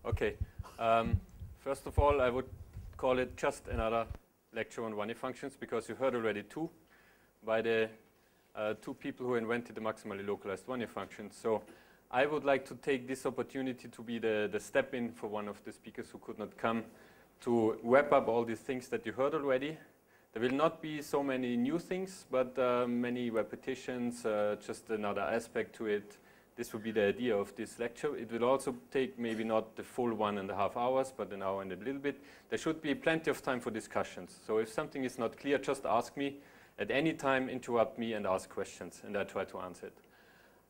Okay. First of all, I would call it just another lecture on Wannier functions, because you heard already two by the two people who invented the maximally localized Wannier functions. So I would like to take this opportunity to be the step-in for one of the speakers who could not come, to wrap up all these things that you heard already. There will not be so many new things, but many repetitions, just another aspect to it. This will be the idea of this lecture. It will also take maybe not the full 1.5 hours, but an hour and a little bit. There should be plenty of time for discussions. So if something is not clear, just ask me. At any time, interrupt me and ask questions, and I try to answer it.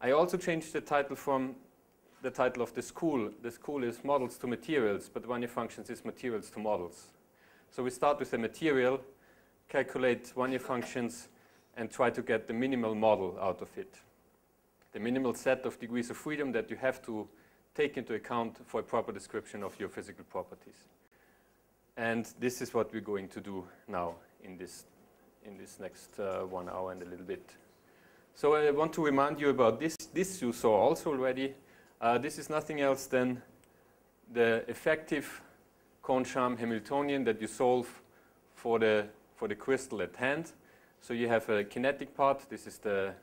I also changed the title from the title of the school. The school is Models to Materials, but Wannier functions is Materials to Models. So we start with a material, calculate Wannier functions, and try to get the minimal model out of it. The minimal set of degrees of freedom that you have to take into account for a proper description of your physical properties. And this is what we're going to do now in this next 1 hour and a little bit. So I want to remind you about this. This you saw also already. This is nothing else than the effective cone-sham Hamiltonian that you solve for the crystal at hand. So you have a kinetic part. This is the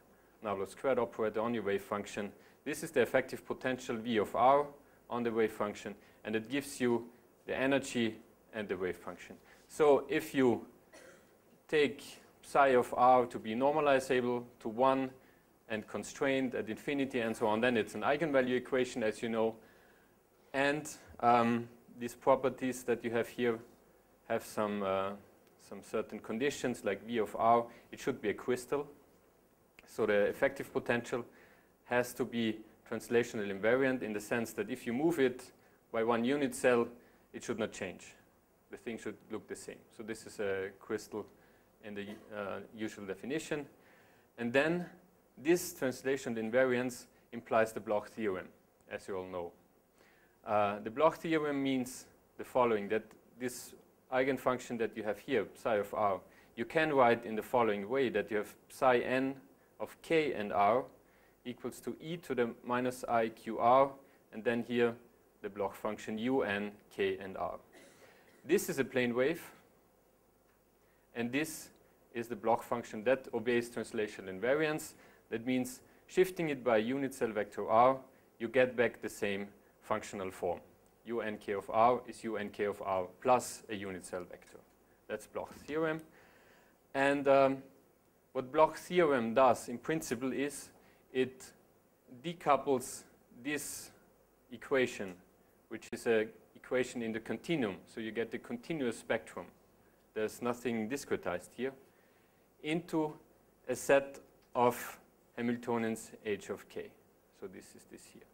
Navier squared operator on your wave function. This is the effective potential V of R on the wave function, and it gives you the energy and the wave function. So if you take psi of R to be normalizable to 1 and constrained at infinity and so on, then it's an eigenvalue equation, as you know. And these properties that you have here have some certain conditions, like V of R. It should be a crystal. So the effective potential has to be translational invariant in the sense that if you move it by 1 unit cell, it should not change. The thing should look the same. So this is a crystal in the usual definition. And then this translational invariance implies the Bloch theorem, as you all know. The Bloch theorem means the following, that this eigenfunction that you have here, psi of R, you can write in the following way, that you have psi n of k and r equals to e to the minus I q r, and then here the Bloch function u n k and r. This is a plane wave, and this is the Bloch function that obeys translational invariance. That means shifting it by unit cell vector r, you get back the same functional form. U n k of r is u n k of r plus a unit cell vector. That's Bloch theorem. And what Bloch theorem does in principle is it decouples this equation, which is an equation in the continuum. So you get the continuous spectrum. There's nothing discretized here, into a set of Hamiltonians h of k. So this is this here.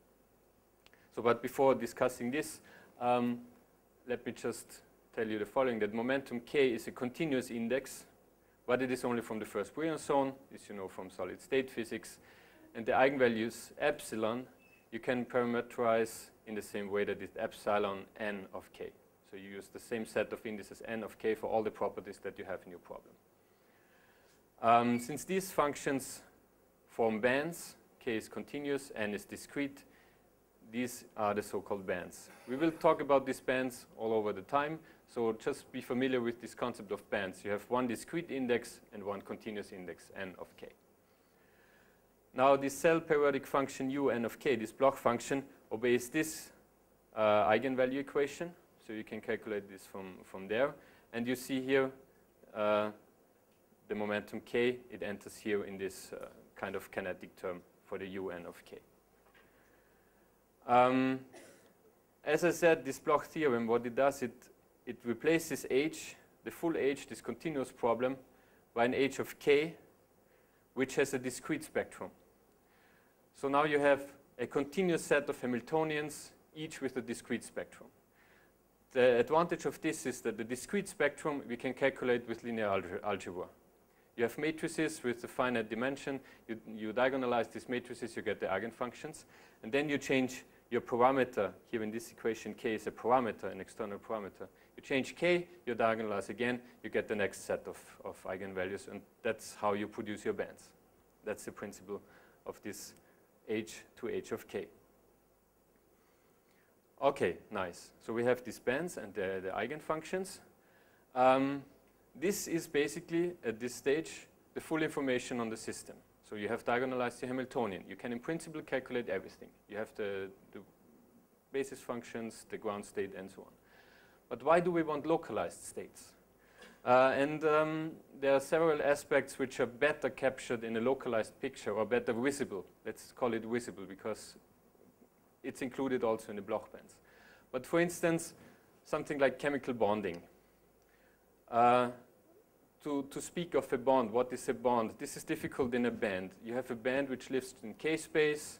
So but before discussing this, let me just tell you the following, that momentum k is a continuous index, but it is only from the first Brillouin zone, as you know from solid state physics. And the eigenvalues epsilon, you can parameterize in the same way that it's epsilon n of k. So you use the same set of indices n of k for all the properties that you have in your problem. Since these functions form bands, k is continuous, n is discrete, these are the so-called bands. We will talk about these bands all over the time, so just be familiar with this concept of bands. You have one discrete index and one continuous index, n of k. Now this cell periodic function u n of k, this Bloch function, obeys this eigenvalue equation, so you can calculate this from there. And you see here the momentum k, it enters here in this kind of kinetic term for the u n of k. As I said, this Bloch theorem, what it does, it replaces h, the full h, this continuous problem, by an h of k, which has a discrete spectrum. So now you have a continuous set of Hamiltonians, each with a discrete spectrum. The advantage of this is that the discrete spectrum we can calculate with linear algebra. You have matrices with a finite dimension. You diagonalize these matrices, you get the eigenfunctions. And then you change your parameter. Here in this equation, k is a parameter, an external parameter. You change k, you diagonalize again, you get the next set of eigenvalues. And that's how you produce your bands. That's the principle of this h to h of k. Okay, nice. So we have these bands and the eigenfunctions. This is basically, at this stage, the full information on the system. So you have diagonalized the Hamiltonian. You can in principle calculate everything. You have the basis functions, the ground state, and so on. But why do we want localized states? There are several aspects which are better captured in a localized picture, or better visible. Let's call it visible, because it's included also in the Bloch bands. But for instance, something like chemical bonding. To speak of a bond, what is a bond? This is difficult in a band. You have a band which lives in k-space,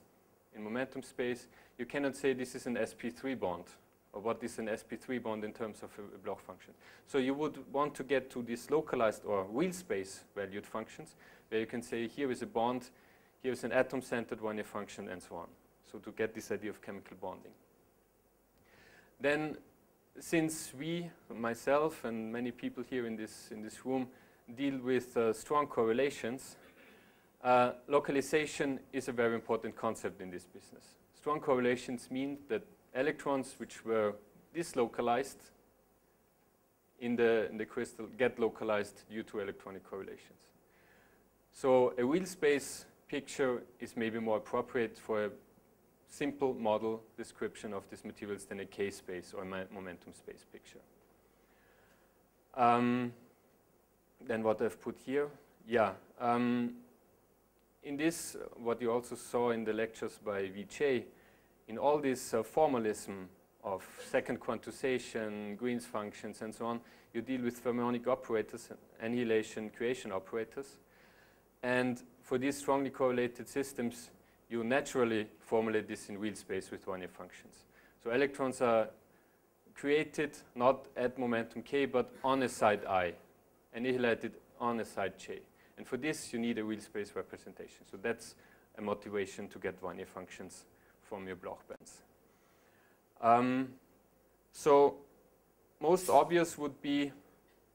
in momentum space. You cannot say this is an sp3 bond, or what is an sp3 bond in terms of a Bloch function. So you would want to get to these localized or real space valued functions, where you can say here is a bond, here is an atom-centered Wannier function, and so on. So to get this idea of chemical bonding. Then, since we, myself and many people here in this room, deal with strong correlations, localization is a very important concept in this business. Strong correlations mean that electrons which were dislocalized in the crystal get localized due to electronic correlations. So a real space picture is maybe more appropriate for a simple model description of these materials than a k-space or momentum space picture. Then what I've put here, yeah. In this, what you also saw in the lectures by Vijay, in all this formalism of second quantization, Green's functions, and so on, you deal with fermionic operators, annihilation, creation operators. And for these strongly correlated systems, you naturally formulate this in real space with Wannier functions. So electrons are created not at momentum k, but on a side I, annihilated on a side j. And for this, you need a real space representation. So that's a motivation to get Wannier functions from your Bloch bands. So most obvious would be,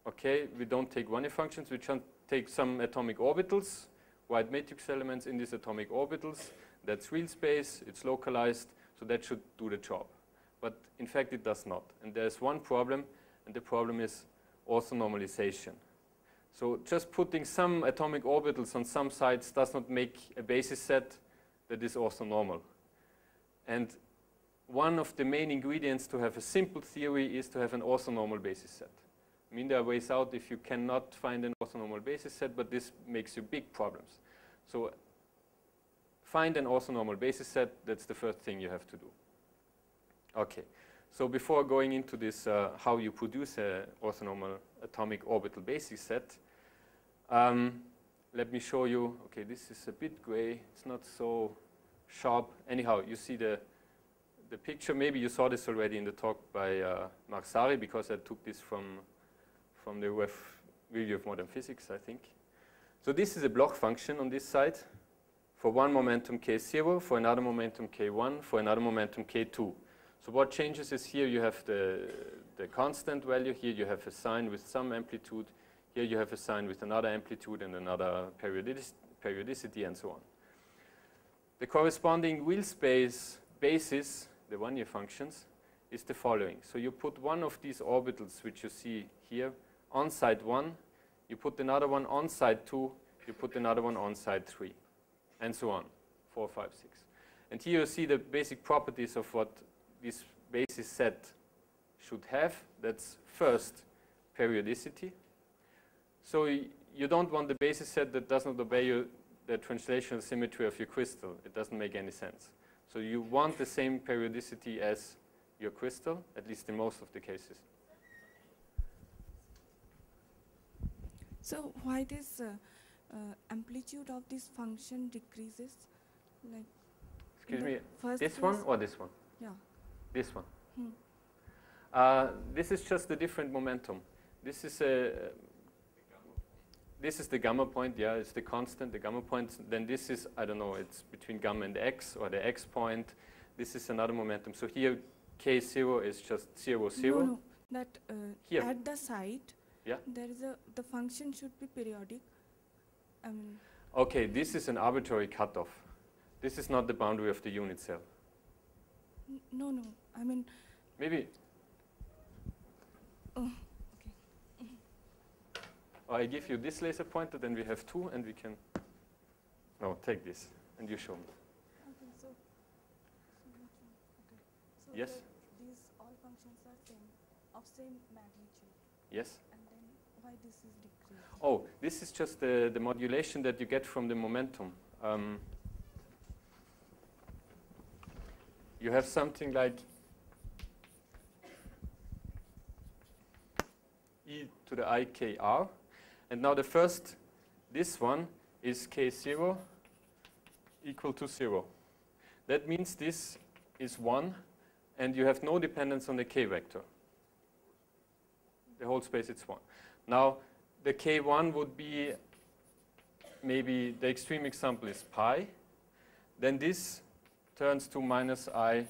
okay, we don't take Wannier functions, we just take some atomic orbitals, white matrix elements in these atomic orbitals. That's real space, it's localized, so that should do the job. But in fact, it does not. And there's one problem, and the problem is orthonormalization. So just putting some atomic orbitals on some sides does not make a basis set that is orthonormal. And one of the main ingredients to have a simple theory is to have an orthonormal basis set. I mean, there are ways out if you cannot find an orthonormal basis set, but this makes you big problems. So find an orthonormal basis set, that's the first thing you have to do. Okay, so before going into this, how you produce an orthonormal atomic orbital basis set, let me show you, okay, this is a bit gray, it's not so sharp. Anyhow, you see the picture, maybe you saw this already in the talk by Mark Sari, because I took this from the Review of Modern Physics, I think. So this is a Bloch function on this side for one momentum k0, for another momentum k1, for another momentum k2. So what changes is here you have the constant value, here you have a sign with some amplitude, here you have a sign with another amplitude and another periodicity and so on. The corresponding real space basis, the Wannier functions, is the following. So you put one of these orbitals, which you see here, on side 1, you put another one on side 2, you put another one on side 3, and so on, 4, 5, 6. And here you see the basic properties of what this basis set should have. That's first, periodicity. So you don't want the basis set that does not obey the translational symmetry of your crystal. It doesn't make any sense. So you want the same periodicity as your crystal, at least in most of the cases. So why this amplitude of this function decreases? Like, excuse me, this one or this one? Yeah. This one. This is just a different momentum. This is the gamma point, yeah, it's the constant, the gamma point. Then this is, I don't know, it's between gamma and x, or the x point. This is another momentum. So here, k0 is just 0, 0. No, that here. At the site, yeah? there is the function should be periodic. Okay, this is an arbitrary cutoff. This is not the boundary of the unit cell. No. I mean, maybe. okay. Or I give you this laser pointer, then we have two, and we can. No, take this, and you show me. Okay, so Yes. These all functions are of same magnitude. Yes. And then why this is decreased? Oh, this is just the modulation that you get from the momentum. You have something like e to the I k r. And now the first, this one is k0 equal to 0. That means this is 1, and you have no dependence on the k vector. The whole space is 1. Now, the k1 would be, maybe the extreme example is pi. Then this turns to minus I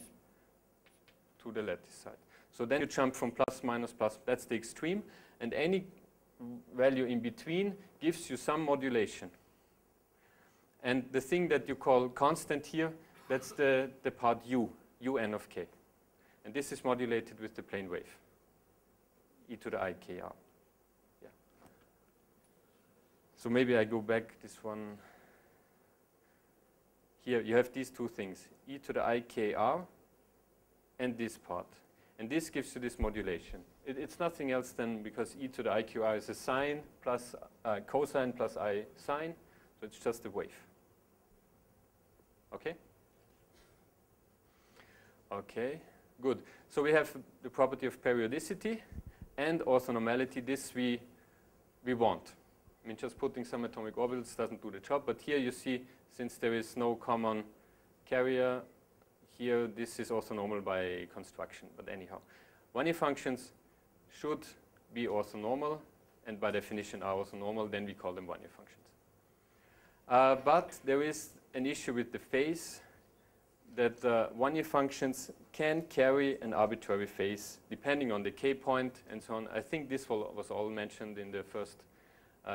to the lattice side. So then you jump from plus, minus, plus. That's the extreme. And any value in between gives you some modulation. And the thing that you call constant here, that's the part u, un of k. And this is modulated with the plane wave, e to the I k r. Yeah. So maybe I go back this one. Here you have these two things, e to the I k r and this part. And this gives you this modulation. It's nothing else than, because e to the I q r is a sine plus cosine plus I sine, so it's just a wave. Okay? Okay, good. So we have the property of periodicity and orthonormality. This we want. I mean, just putting some atomic orbitals doesn't do the job, but here you see, since there is no common carrier, here this is orthonormal by construction, but anyhow. Wannier functions should be orthonormal, and by definition are orthonormal, then we call them Wannier functions. But there is an issue with the phase, that Wannier functions can carry an arbitrary phase depending on the k point and so on. I think this was all mentioned in the first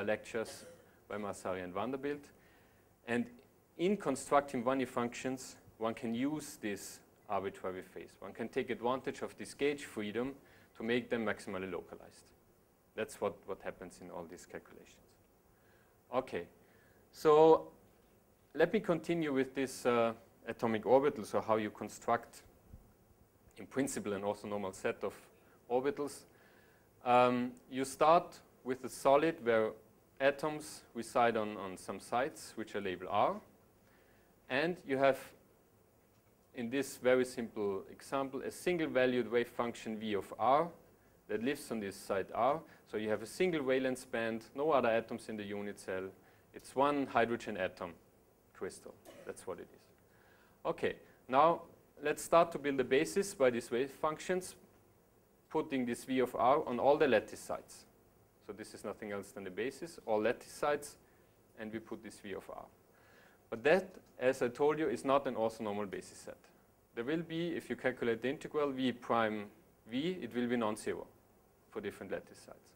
lectures by Massari and Vanderbilt. And in constructing Wannier functions, one can use this arbitrary phase. One can take advantage of this gauge freedom to make them maximally localized. That's what happens in all these calculations. Okay, so let me continue with this atomic orbitals, so how you construct, in principle, an orthonormal set of orbitals. You start with a solid where atoms reside on some sites, which are labeled R. And you have, in this very simple example, a single-valued wave function V of R that lives on this site R. So you have a single valence band, no other atoms in the unit cell. It's one hydrogen atom crystal. That's what it is. Okay, now let's start to build a basis by these wave functions, putting this V of R on all the lattice sites. So this is nothing else than the basis, all lattice sites, and we put this V of R. But that, as I told you, is not an orthonormal basis set. There will be, if you calculate the integral V prime V, it will be non-zero for different lattice sites.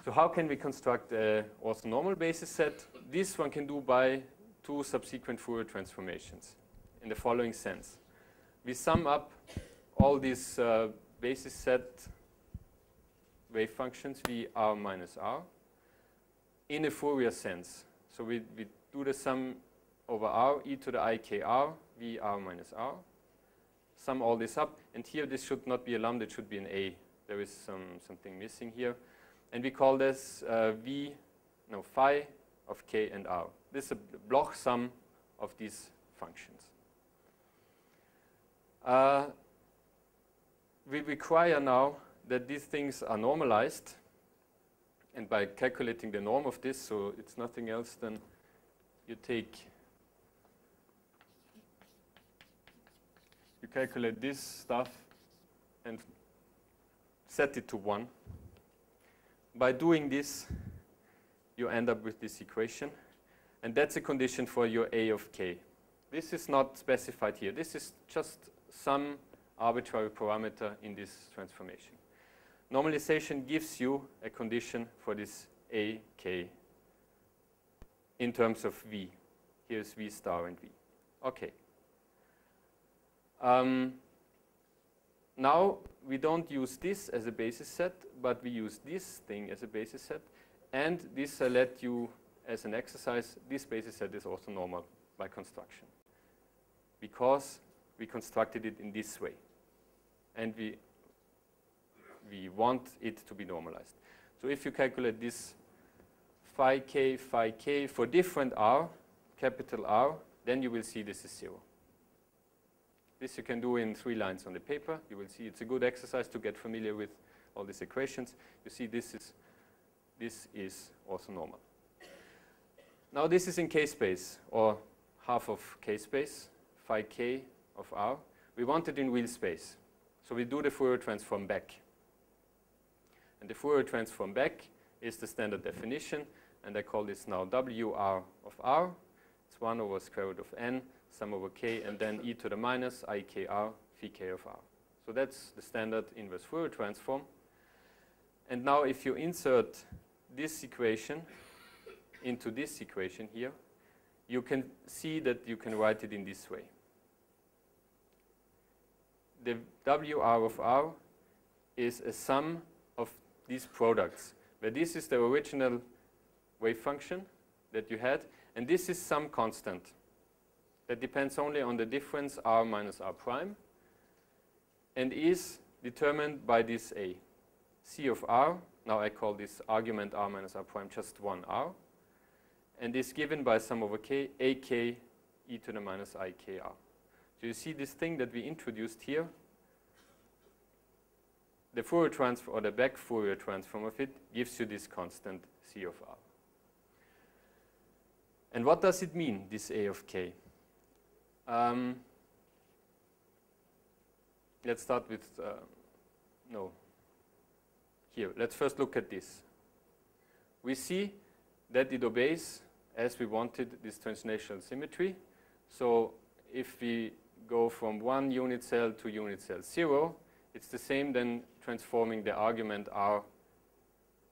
So how can we construct an orthonormal basis set? This one can do by two subsequent Fourier transformations in the following sense. We sum up all these basis set wave functions, V R minus R, in a Fourier sense. So we do the sum over R, e to the I k r, V R minus R. Sum all this up, and here this should not be a lambda, it should be an A. There is something missing here. And we call this phi of k and r. This is a Bloch sum of these functions. We require now that these things are normalized, and by calculating the norm of this, so it's nothing else than you calculate this stuff and set it to 1. By doing this, you end up with this equation, and that's a condition for your A of k. This is not specified here. This is just some arbitrary parameter in this transformation. Normalization gives you a condition for this A, k in terms of V. Here's V star and V. Okay. now we don't use this as a basis set, but we use this thing as a basis set. And this I let you as an exercise. This basis set is orthonormal by construction, because we constructed it in this way. And we want it to be normalized. So if you calculate this phi k for different r, capital R, then you will see this is 0. This you can do in 3 lines on the paper. You will see it's a good exercise to get familiar with all these equations. You see this is orthonormal. Now this is in k-space, or half of k-space, phi k of R. We want it in real space. So we do the Fourier transform back. And the Fourier transform back is the standard definition, and I call this now WR of R. It's 1 over square root of n, sum over k, and then e to the minus ikr phi k of R. So that's the standard inverse Fourier transform. And now if you insert this equation into this equation here, you can see that you can write it in this way. The WR of R is a sum of these products, where this is the original wave function that you had, and this is some constant that depends only on the difference r minus r prime, and is determined by this a. C of r, now I call this argument r minus r prime just 1r, and is given by sum over k, ak e to the minus ikr. So you see this thing that we introduced here, the Fourier transform, or the back Fourier transform of it, gives you this constant C of R. And what does it mean, this A of k? Let's start with, here, let's first look at this. We see that it obeys, as we wanted, this translational symmetry. So if we go from 1 unit cell to unit cell 0, it's the same then transforming the argument r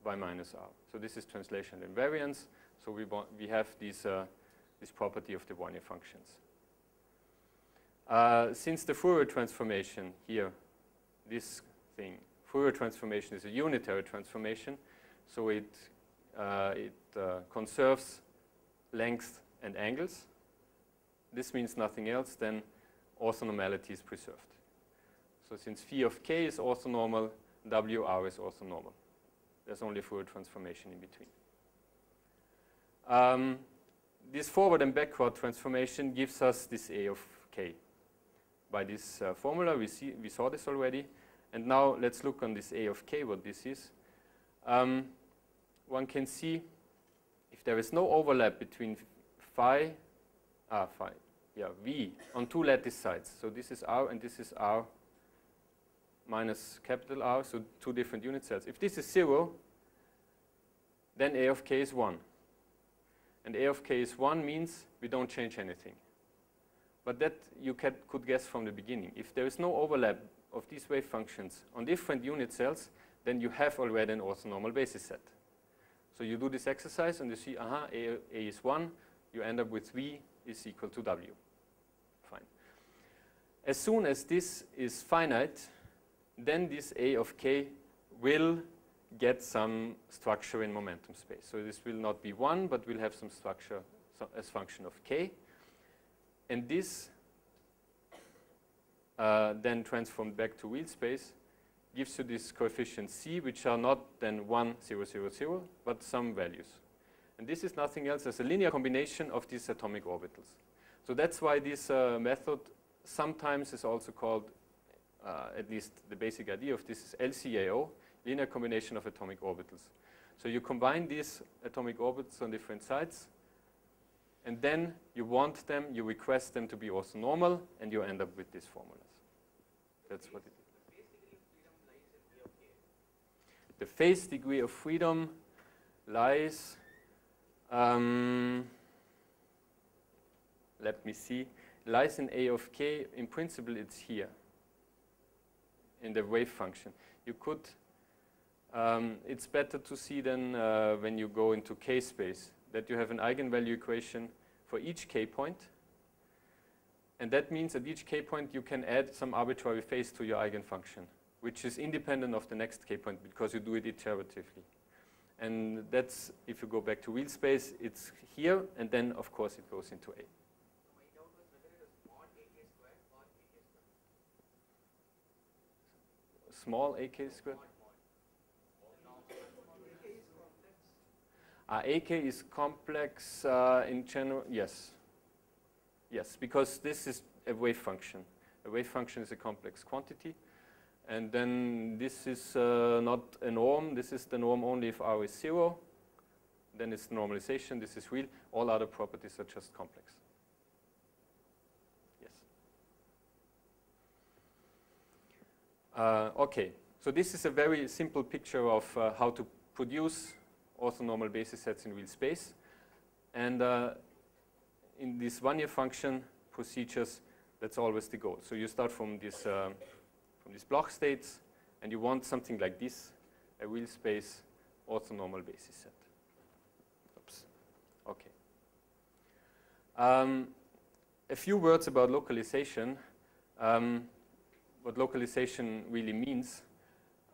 by minus r. So this is translational invariance. So we have this property of the Wannier functions. Since the Fourier transformation here, this thing, Fourier transformation is a unitary transformation, so it conserves length and angles. This means nothing else than orthonormality is preserved. So since phi of k is orthonormal, WR is orthonormal. There's only Fourier transformation in between. This forward and backward transformation gives us this A of k. By this formula, we saw this already. And now let's look on this A of k, what this is. One can see if there is no overlap between V on 2 lattice sides. So this is R and this is R minus capital R, so 2 different unit cells. If this is 0, then A of k is 1. And A of k is 1 means we don't change anything. But that you could guess from the beginning. If there is no overlap of these wave functions on different unit cells, then you have already an orthonormal basis set. So you do this exercise and you see, A is 1, you end up with V is equal to W. Fine. As soon as this is finite, then this A of k will get some structure in momentum space. So this will not be 1, but will have some structure as function of k. And this then transformed back to real space gives you this coefficient c, which are not then 1, 0, 0, 0, but some values. And this is nothing else as a linear combination of these atomic orbitals. So that's why this method sometimes is also called, at least the basic idea of this is LCAO, linear combination of atomic orbitals. So you combine these atomic orbitals on different sides, and then you want them, you request them to be orthonormal, and you end up with these formulas. That's what it is. The phase degree of freedom lies, let me see, lies in A of k. In principle, it's here, in the wave function. You could, it's better to see then when you go into k-space, that you have an eigenvalue equation for each k point. And that means at each k point you can add some arbitrary phase to your eigenfunction, which is independent of the next k point because you do it iteratively. And that's, if you go back to real space, it's here, and then of course it goes into A. My doubt was whether it is mod AK squared or AK squared. Small AK squared? AK is complex in general, yes. Yes, because this is a wave function. A wave function is a complex quantity. And then this is not a norm. This is the norm only if R is 0. Then it's normalization. This is real. All other properties are just complex. Yes. Okay. So this is a very simple picture of how to produce orthonormal basis sets in real space. And in this Wannier function procedures, that's always the goal. So you start from these Bloch states, and you want something like this, a real space orthonormal basis set. Oops. Okay. A few words about localization. What localization really means.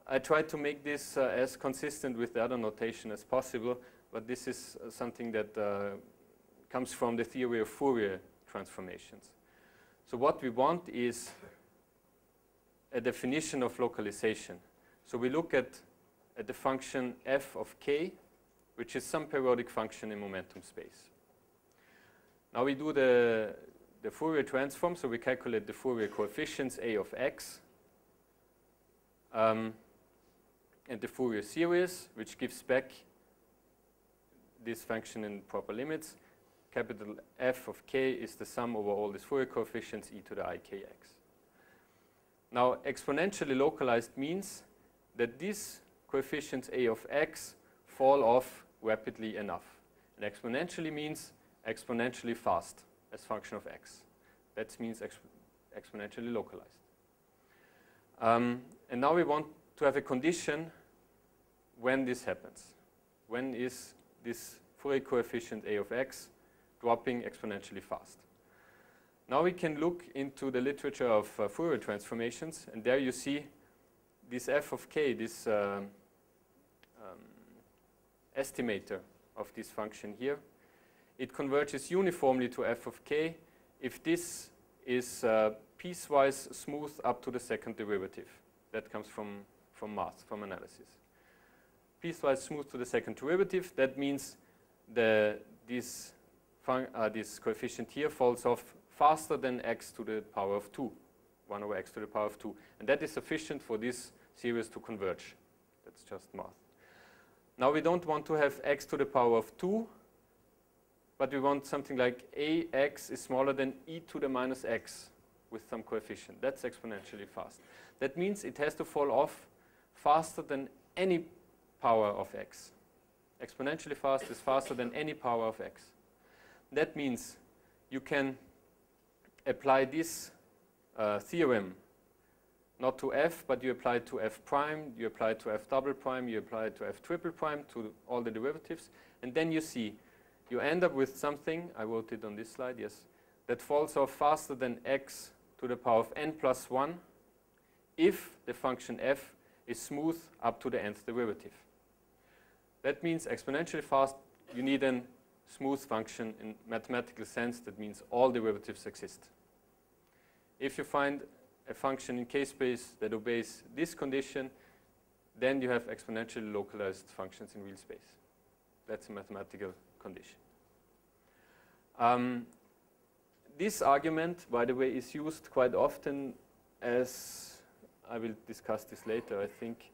I tried to make this as consistent with the other notation as possible, but this is something that comes from the theory of Fourier transformations. So what we want is a definition of localization. So we look at the function f of k, which is some periodic function in momentum space. Now we do the Fourier transform, so we calculate the Fourier coefficients a of x, and the Fourier series, which gives back this function in proper limits. Capital F of k is the sum over all these Fourier coefficients e to the ikx. Now, exponentially localized means that these coefficients a of x fall off rapidly enough. And exponentially means exponentially fast as function of x. That means exponentially localized. And now we want to have a condition when this happens. When is this Fourier coefficient a of x dropping exponentially fast? Now we can look into the literature of Fourier transformations, and there you see this f of k, this estimator of this function here. It converges uniformly to f of k if this is piecewise smooth up to the second derivative. That comes from math, from analysis. Piecewise smooth to the second derivative, that means this coefficient here falls off faster than x to the power of 2, 1 over x to the power of 2. And that is sufficient for this series to converge. That's just math. Now we don't want to have x to the power of 2, but we want something like ax is smaller than e to the minus x with some coefficient. That's exponentially fast. That means it has to fall off faster than any power of x. Exponentially fast is faster than any power of x. That means you can apply this theorem not to f, but you apply it to f prime, you apply it to f double prime, you apply it to f triple prime, to all the derivatives, and then you see you end up with something, I wrote it on this slide, yes, that falls off faster than x to the power of n plus 1 if the function f is smooth up to the nth derivative. That means exponentially fast, you need a smooth function in mathematical sense. That means all derivatives exist. If you find a function in k-space that obeys this condition, then you have exponentially localized functions in real space. That's a mathematical condition. This argument, by the way, is used quite often as, I will discuss this later, I think,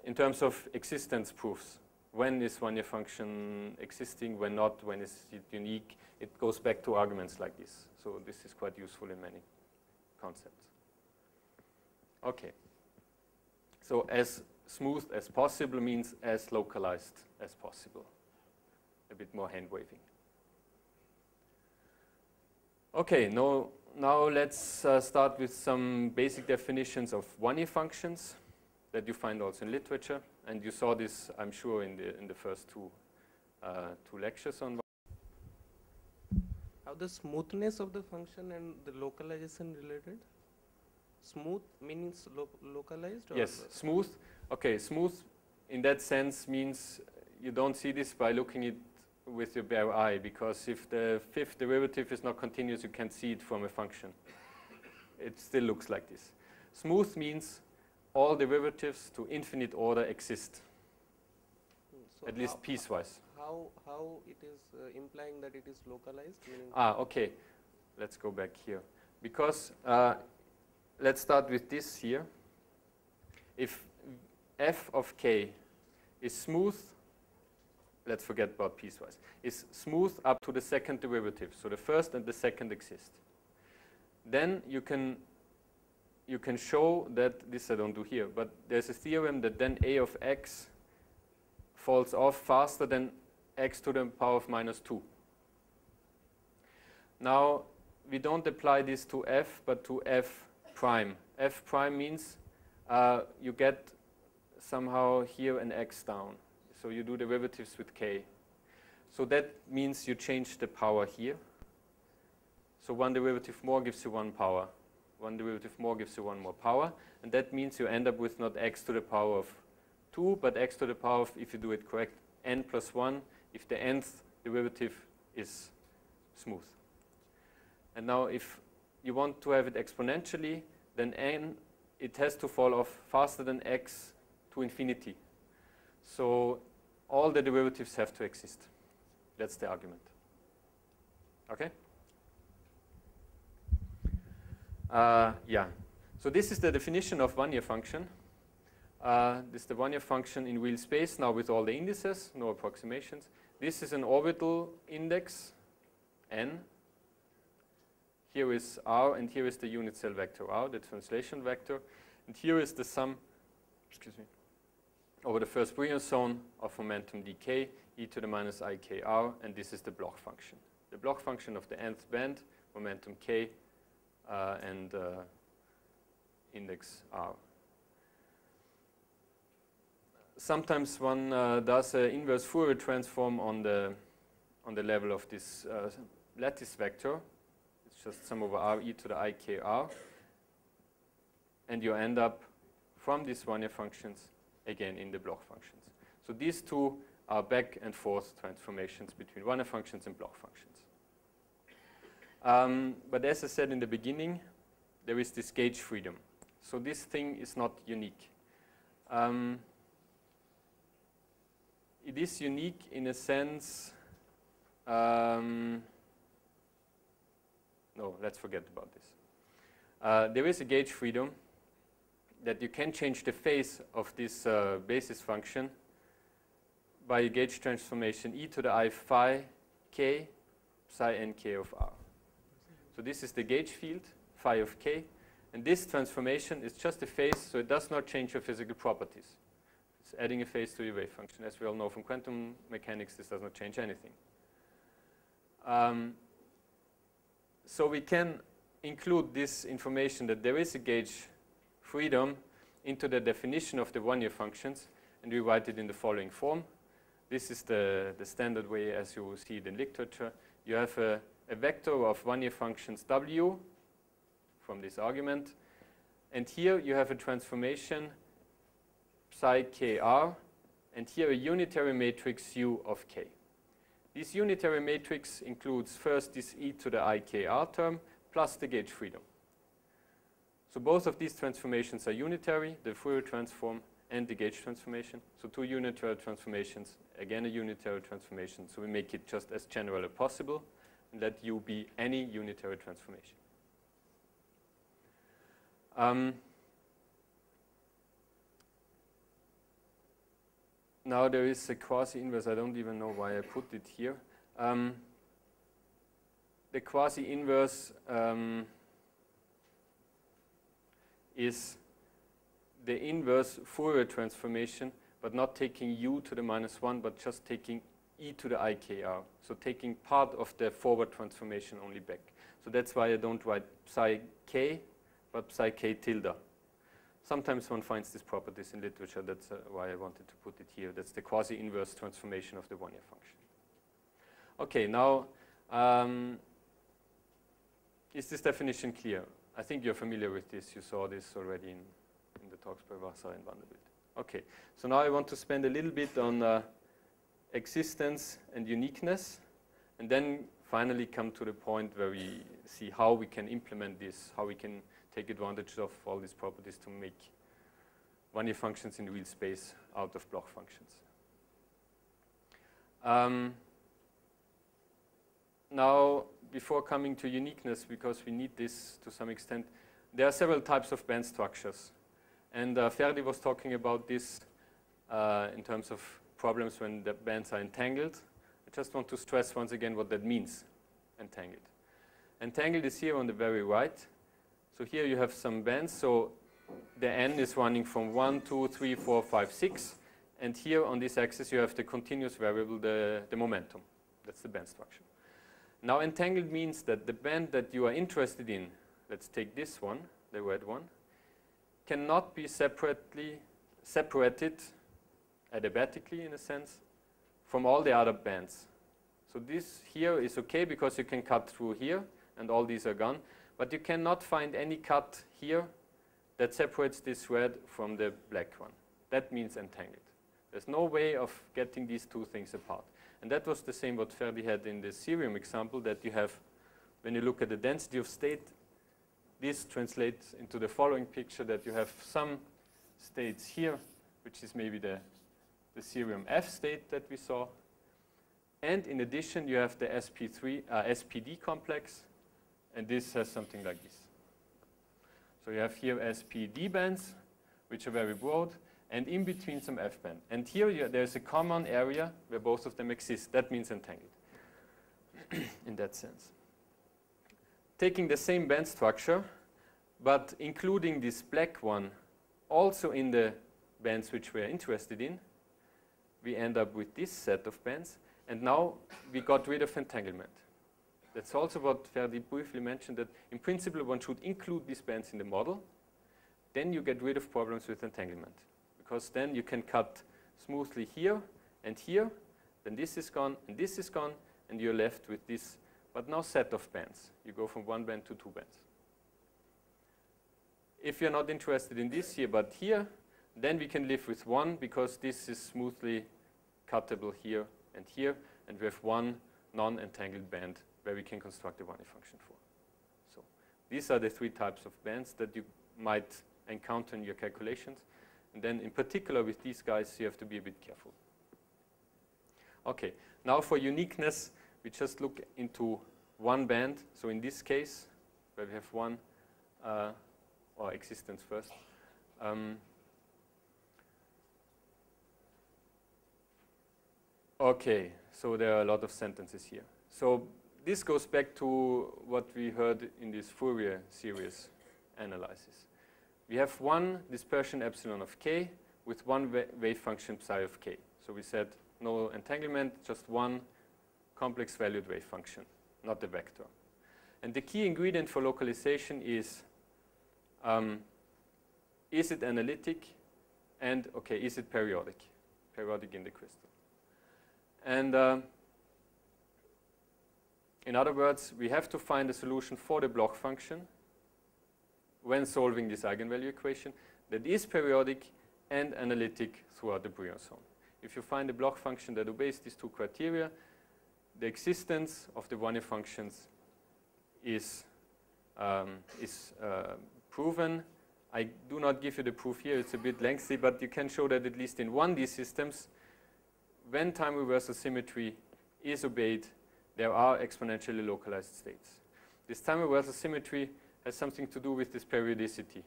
in terms of existence proofs. When is Wannier function existing, when not, when is it unique? It goes back to arguments like this. So this is quite useful in many concepts. Okay. So as smooth as possible means as localized as possible. A bit more hand waving. Okay, now let's start with some basic definitions of Wannier functions that you find also in literature, and you saw this, I'm sure, in the first two lectures on. How Are the smoothness of the function and the localization related? Smooth means localized? Or Yes, smooth. Okay, smooth in that sense means you don't see this by looking it with your bare eye, because if the fifth derivative is not continuous, you can't see it from a function. It still looks like this. Smooth means all derivatives to infinite order exist, So at least piecewise. How it is implying that it is localized? Okay. Let's go back here. Because let's start with this here. If f of k is smooth, let's forget about piecewise, is smooth up to the second derivative, so the first and the second exist, then you can show that, this I don't do here, but there's a theorem that then a of x falls off faster than x to the power of minus 2. Now, we don't apply this to f, but to f prime. F prime means you get somehow here an x down. So you do derivatives with k. So that means you change the power here. So one derivative more gives you one power. One derivative more gives you one more power. And that means you end up with not x to the power of 2, but x to the power of, if you do it correct, n plus 1, if the nth derivative is smooth. And now if you want to have it exponentially, then n, it has to fall off faster than x to infinity. So all the derivatives have to exist. That's the argument. Okay? Yeah. So this is the definition of Wannier function. This is the Wannier function in real space, now with all the indices, no approximations. This is an orbital index, n. Here is r, and here is the unit cell vector r, the translation vector. And here is the sum, excuse me, over the first Brillouin zone of momentum dk, e to the minus ikr, and this is the Bloch function. The Bloch function of the nth band, momentum k, and index r. Sometimes one does an inverse Fourier transform on the level of this lattice vector. It's just sum over r e to the ikr, and you end up from these Wannier functions again in the Bloch functions. So these two are back and forth transformations between Wannier functions and Bloch functions. But as I said in the beginning, there is this gauge freedom. So this thing is not unique. It is unique in a sense. No, let's forget about this. There is a gauge freedom that you can change the phase of this basis function by a gauge transformation e to the I phi k psi nk of r. So this is the gauge field, phi of k, and this transformation is just a phase, so it does not change your physical properties. It's adding a phase to your wave function. As we all know from quantum mechanics, this does not change anything. So we can include this information that there is a gauge freedom into the definition of the Wannier functions, and we write it in the following form. This is the standard way as you see it in literature. You have a vector of Wannier functions w from this argument, and here you have a transformation psi kr, and here a unitary matrix u of k. This unitary matrix includes first this e to the ikr term plus the gauge freedom. So both of these transformations are unitary, the Fourier transform and the gauge transformation. So two unitary transformations, again a unitary transformation. So we make it just as general as possible and let u be any unitary transformation. Now there is a quasi-inverse. I don't even know why I put it here. The quasi-inverse is the inverse Fourier transformation, but not taking u to the minus 1, but just taking e to the ikr. So taking part of the forward transformation only back. So that's why I don't write psi k, but psi k tilde. Sometimes one finds these properties in literature. That's why I wanted to put it here. That's the quasi-inverse transformation of the Wannier function. Okay, now Is this definition clear? I think you're familiar with this. You saw this already in the talks by Wasser and Vanderbilt. Okay, so now I want to spend a little bit on existence and uniqueness, and then finally come to the point where we see how we can implement this, how we can take advantage of all these properties to make Wannier functions in real space out of block functions. Now, before coming to uniqueness, because we need this to some extent, there are several types of band structures. And Ferdi was talking about this in terms of problems when the bands are entangled. I just want to stress once again what that means, entangled. Entangled is here on the very right. So here you have some bands. So the n is running from 1, 2, 3, 4, 5, 6. And here on this axis you have the continuous variable, the momentum. That's the band structure. Now entangled means that the band that you are interested in, let's take this one, the red one, cannot be separated adiabatically in a sense from all the other bands. So this here is okay because you can cut through here and all these are gone, but you cannot find any cut here that separates this red from the black one. That means entangled. There's no way of getting these two things apart. And that was the same what Ferdi had in the cerium example, that you have, when you look at the density of state, this translates into the following picture, that you have some states here, which is maybe the cerium F state that we saw. And in addition, you have the SPD complex, and this has something like this. So you have here SPD bands, which are very broad, and in between some F band. And here there's a common area where both of them exist. That means entangled in that sense. Taking the same band structure, but including this black one also in the bands which we're interested in, we end up with this set of bands. And now we got rid of entanglement. That's also what Ferdi briefly mentioned, that in principle one should include these bands in the model. Then you get rid of problems with entanglement, because then you can cut smoothly here and here, then this is gone, and you're left with this, but now set of bands. You go from one band to two bands. If you're not interested in this here, but here, then we can live with one, because this is smoothly cuttable here, and we have one non-entangled band where we can construct a Wannier function for. So these are the three types of bands that you might encounter in your calculations. And then in particular with these guys, you have to be a bit careful. Okay, now for uniqueness, we just look into one band. So in this case, where we have one, or existence first. Okay, so there are a lot of sentences here. So this goes back to what we heard in this Fourier series analysis. We have one dispersion epsilon of k with one wave function psi of k. So we said no entanglement, just one complex valued wave function, not a vector. And the key ingredient for localization is it analytic, and okay, is it periodic? Periodic in the crystal. And in other words, we have to find a solution for the block function when solving this eigenvalue equation that is periodic and analytic throughout the Brillouin zone. If you find a block function that obeys these two criteria, the existence of the Wannier functions is proven. I do not give you the proof here, it's a bit lengthy, but you can show that at least in 1D systems, when time reversal symmetry is obeyed, there are exponentially localized states. This time reversal symmetry has something to do with this periodicity.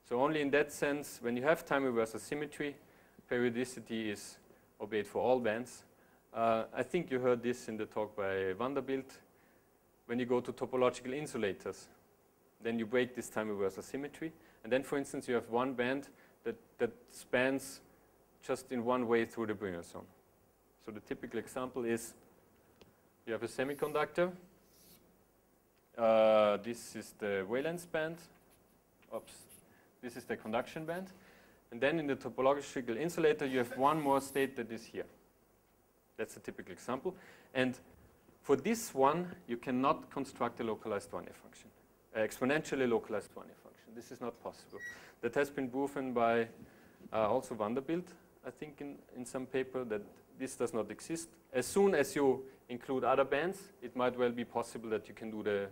So only in that sense, when you have time reversal symmetry, periodicity is obeyed for all bands. I think you heard this in the talk by Vanderbilt. When you go to topological insulators, then you break this time reversal symmetry. And then, for instance, you have one band that spans just in one way through the Brillouin zone. So the typical example is you have a semiconductor. This is the valence band. Oops. This is the conduction band. And then in the topological insulator, you have one more state that is here. That's a typical example. And For this one, you cannot construct a localized Wannier function, exponentially localized Wannier function. This is not possible. That has been proven by also Vanderbilt, I think, in some paper, that this does not exist. As soon as you include other bands, it might well be possible that you can do the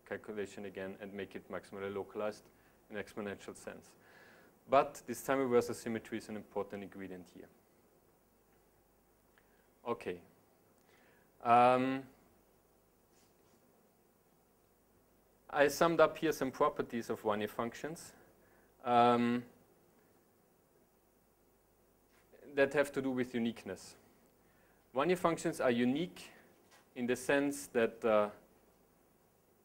calculation again and make it maximally localized in exponential sense. But this time reversal symmetry is an important ingredient here. Okay. I summed up here some properties of Wannier functions that have to do with uniqueness. Wannier functions are unique in the sense that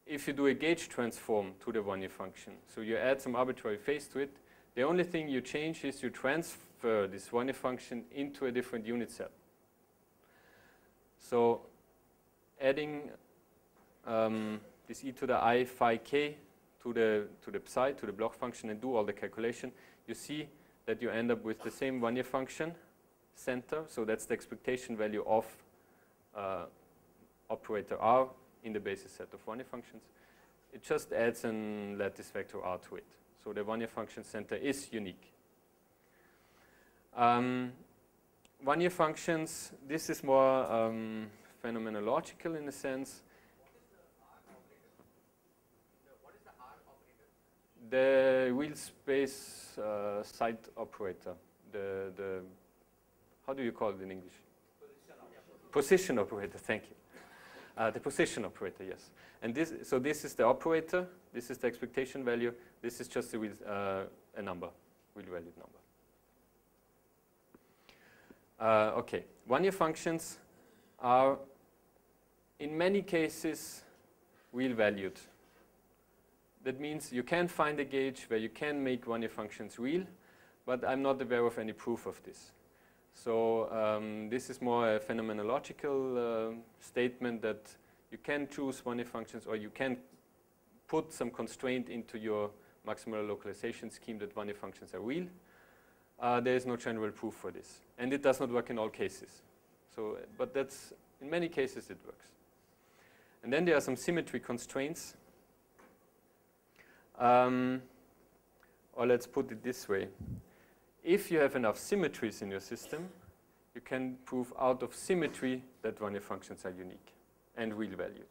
if you do a gauge transform to the Wannier function, so you add some arbitrary phase to it, the only thing you change is you transfer this Wannier function into a different unit cell. So adding this e to the I phi k to the psi, to the Bloch function, and do all the calculation, you see that you end up with the same Wannier function center. So that's the expectation value of operator R in the basis set of Wannier functions. It just adds a lattice vector R to it. So the Wannier function center is unique. Wannier functions, this is more phenomenological in a sense. What is the R operator? The wheel space site operator. The how do you call it in English? Position operator, thank you. The position operator, yes. And this, so this is the operator, this is the expectation value, this is just a number, wheel-valued number. Okay, Wannier functions are in many cases wheel-valued. That means you can find a gauge where you can make Wannier functions real, but I'm not aware of any proof of this. So this is more a phenomenological statement that you can choose Wannier functions, or you can put some constraint into your maximal localization scheme that Wannier functions are real. There is no general proof for this. And it does not work in all cases. So, but that's, in many cases it works. And then there are some symmetry constraints. Or let's put it this way. If you have enough symmetries in your system, you can prove out of symmetry that Wannier functions are unique and real-valued.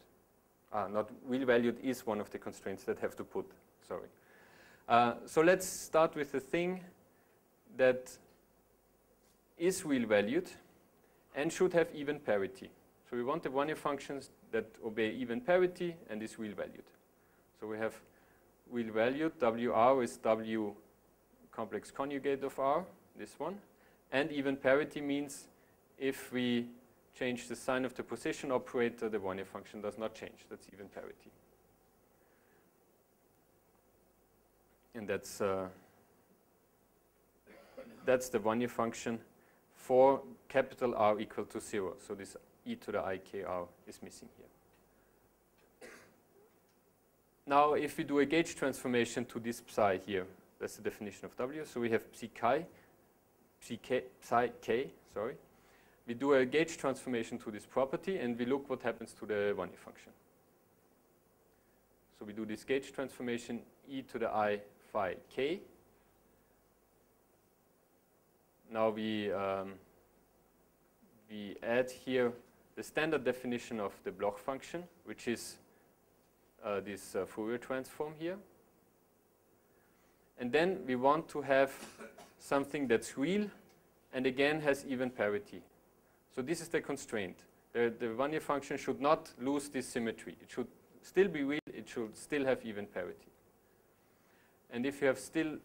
Not real-valued is one of the constraints that have to put, sorry. So let's start with the thing that is real-valued and should have even parity. So we want the Wannier functions that obey even parity and is real-valued. So we have real-valued, WR is W complex conjugate of R, this one. And even parity means if we change the sign of the position operator, the Wannier function does not change. That's even parity. And that's the Wannier function for capital R equal to 0. So this e to the ikr is missing here. Now, if we do a gauge transformation to this psi here, that's the definition of W. So we have psi k, sorry. We do a gauge transformation to this property, and we look what happens to the Wannier function. So we do this gauge transformation e to the I phi k. Now we add here the standard definition of the Bloch function, which is this Fourier transform here. And then we want to have something that's real and again has even parity. So this is the constraint. The Wannier function should not lose this symmetry. It should still be real. It should still have even parity. And if you have still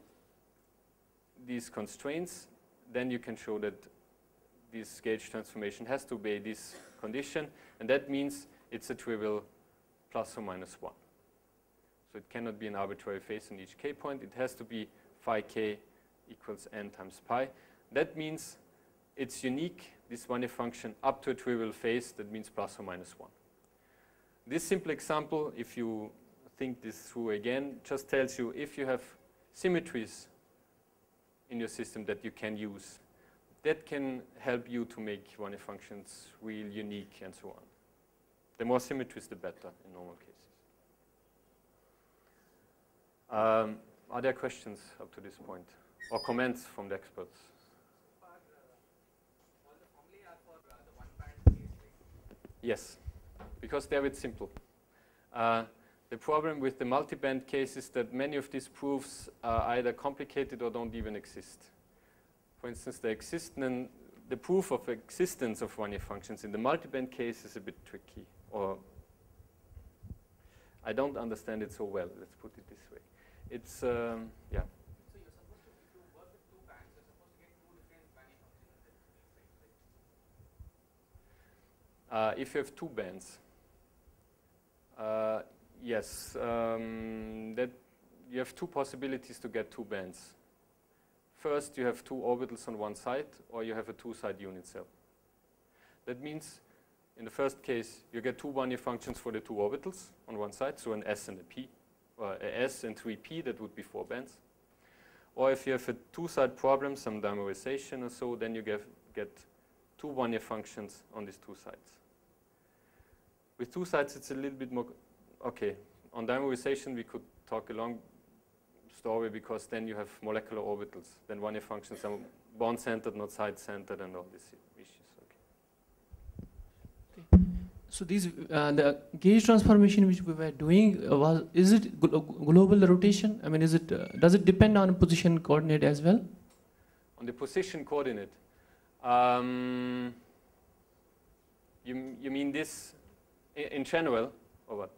these constraints, then you can show that this gauge transformation has to obey this condition. And that means it's a trivial plus or minus 1. So it cannot be an arbitrary phase on each k point. It has to be phi k equals n times pi. That means it's unique, this Wannier function, up to a trivial phase. That means plus or minus 1. This simple example, if you think this through again, just tells you if you have symmetries in your system that you can use, that can help you to make Wannier functions real, unique, and so on. The more symmetries, the better in normal cases. Are there questions up to this point? Or comments from the experts? All the formulae are for the one-band case, right? Yes, because they're a bit simple. The problem with the multi-band case is that many of these proofs are either complicated or don't even exist. For instance, the proof of existence of Wannier functions in the multi-band case is a bit tricky, or I don't understand it so well, let's put it this way. It's, yeah. So you're supposed to, if you work with two bands, you're supposed to get two different Wannier functions in that, right? If you have two bands, yes, that you have two possibilities to get two bands. First, you have two orbitals on one side, or you have a two-side unit cell. That means, in the first case, you get two Wannier functions for the two orbitals on one side, so an S and a P, or a S and 3P, that would be 4 bands. Or if you have a two-side problem, some dimerization or so, then you get two Wannier functions on these two sides. With two sides, it's a little bit more, okay, on dimerization, we could talk a long story because then you have molecular orbitals. Then Wannier functions are bond-centered, not side-centered, and all these issues. Okay. So these the gauge transformation which we were doing is it global rotation? I mean, is it does it depend on position coordinate as well? On the position coordinate, you mean this in general, or what?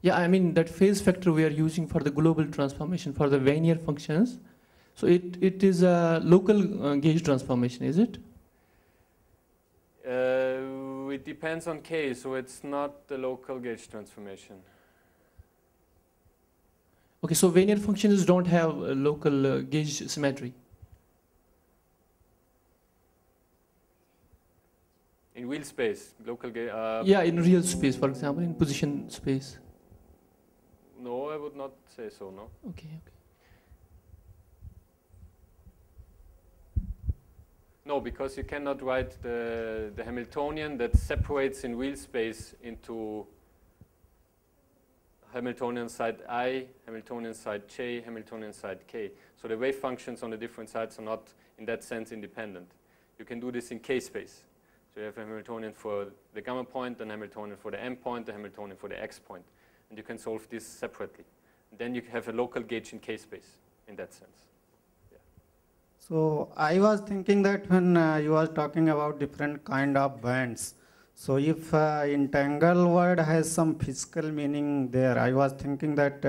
Yeah, I mean that phase factor we are using for the global transformation for the Wannier functions. So it is a local gauge transformation, is it? It depends on K, so it's not the local gauge transformation. Okay, so Wannier functions don't have a local gauge symmetry. In real space, local gauge. Yeah, in real space, for example, in position space. No, I would not say so, no. Okay, okay. No, because you cannot write the Hamiltonian that separates in real space into Hamiltonian side I, Hamiltonian side J, Hamiltonian side K. So the wave functions on the different sides are not, in that sense, independent. You can do this in K space. So you have a Hamiltonian for the gamma point, and Hamiltonian for the M point, a Hamiltonian for the X point. And you can solve this separately. Then you have a local gauge in K space, in that sense. So I was thinking that when you were talking about different kind of bands, so if entangled word has some physical meaning there, I was thinking that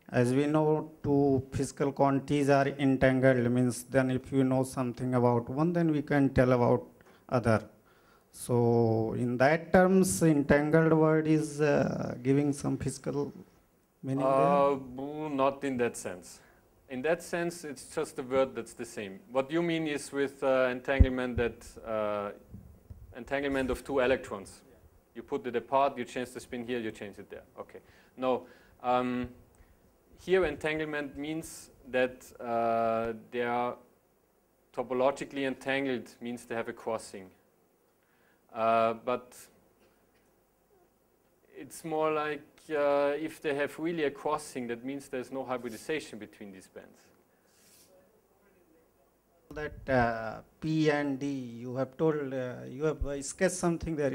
as we know two physical quantities are entangled, means then if you know something about one, then we can tell about other. So in that terms, entangled word is giving some physical meaning there? Not in that sense. In that sense, it's just a word that's the same. What you mean is with entanglement that entanglement of two electrons. Yeah. You put it apart, you change the spin here, you change it there. Okay. No, here entanglement means that they are topologically entangled, means they have a crossing. But it's more like if they have really a crossing, that means there's no hybridization between these bands. That P and D, you have told, you have sketched something there,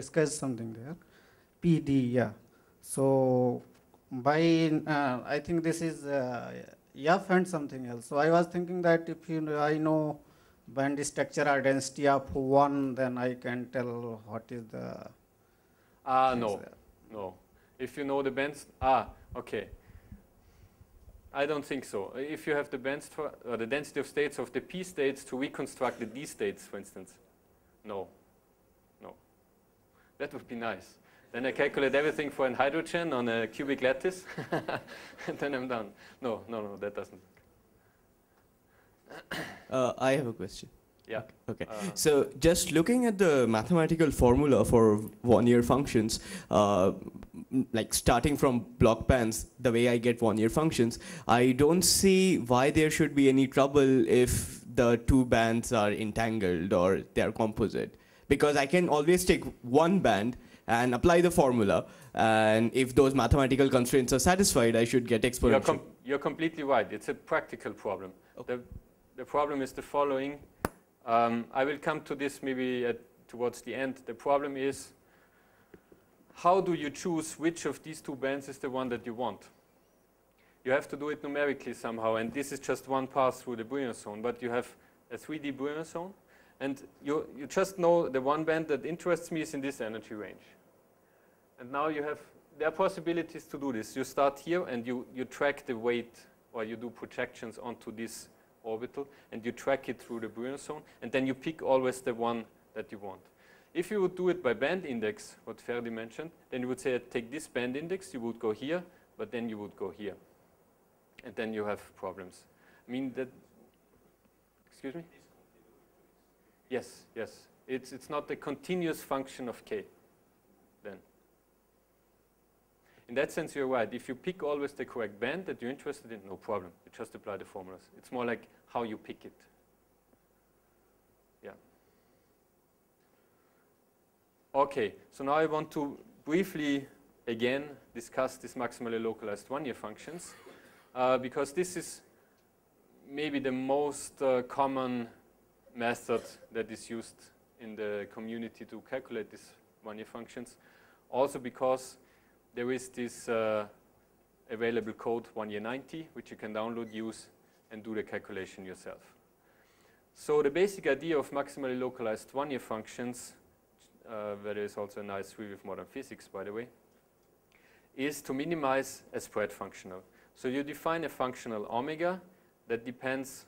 PD, yeah. So by, I think this is F and something else. So I was thinking that if I know band structure or density of one, then I can tell what is the... No. If you know the bands, okay. I don't think so. If you have the bands for the density of states of the P states to reconstruct the D states, for instance, no. That would be nice. Then I calculate everything for an hydrogen on a cubic lattice, and then I'm done. No, that doesn't work. I have a question. Yeah. Okay. So just looking at the mathematical formula for Wannier functions, like starting from block bands, the way I get Wannier functions, I don't see why there should be any trouble if the two bands are entangled or they are composite. Because I can always take one band and apply the formula. And if those mathematical constraints are satisfied, I should get exponential. You're completely right. It's a practical problem. Okay. The problem is the following. I will come to this maybe towards the end. The problem is, how do you choose which of these two bands is the one that you want? You have to do it numerically somehow, and this is just one pass through the Brunner zone, but you have a 3D Brunner zone, and you just know the one band that interests me is in this energy range. And now there are possibilities to do this. You start here, and you track the weight, or you do projections onto this orbital, and you track it through the Brunner zone, and then you pick always the one that you want. If you would do it by band index, what Ferdi mentioned, then you would say, take this band index, you would go here, but then you would go here. And then you have problems. I mean that, excuse me? Yes, yes. It's not a continuous function of k, then. In that sense, you're right. If you pick always the correct band that you're interested in, no problem. You just apply the formulas. It's more like how you pick it. Yeah. Okay, so now I want to briefly, again, discuss these maximally localized Wannier functions, because this is maybe the most common method that is used in the community to calculate these Wannier functions. Also because there is this available code, Wannier 90, which you can download, use, and do the calculation yourself. So the basic idea of maximally localized Wannier functions, where there is also a nice review of modern physics, by the way, is to minimize a spread functional. So you define a functional omega that depends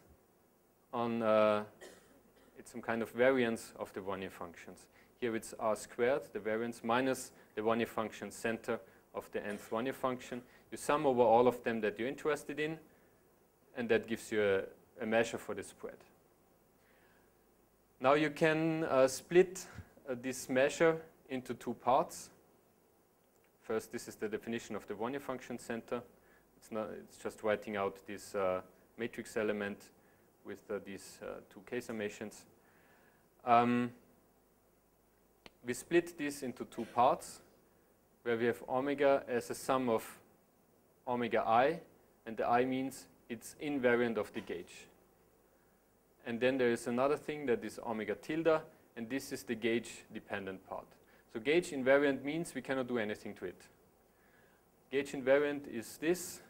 on it's some kind of variance of the Wannier functions. Here it's r squared, the variance, minus the Wannier function center of the nth Wannier function. You sum over all of them that you're interested in, and that gives you a measure for the spread. Now you can split this measure into two parts. First, this is the definition of the Wannier function center. It's just writing out this matrix element with these two K summations. We split this into two parts, where we have omega as a sum of omega I, and the I means it's invariant of the gauge. And then there is another thing that is omega tilde, and this is the gauge dependent part. So gauge invariant means we cannot do anything to it. Gauge invariant is this.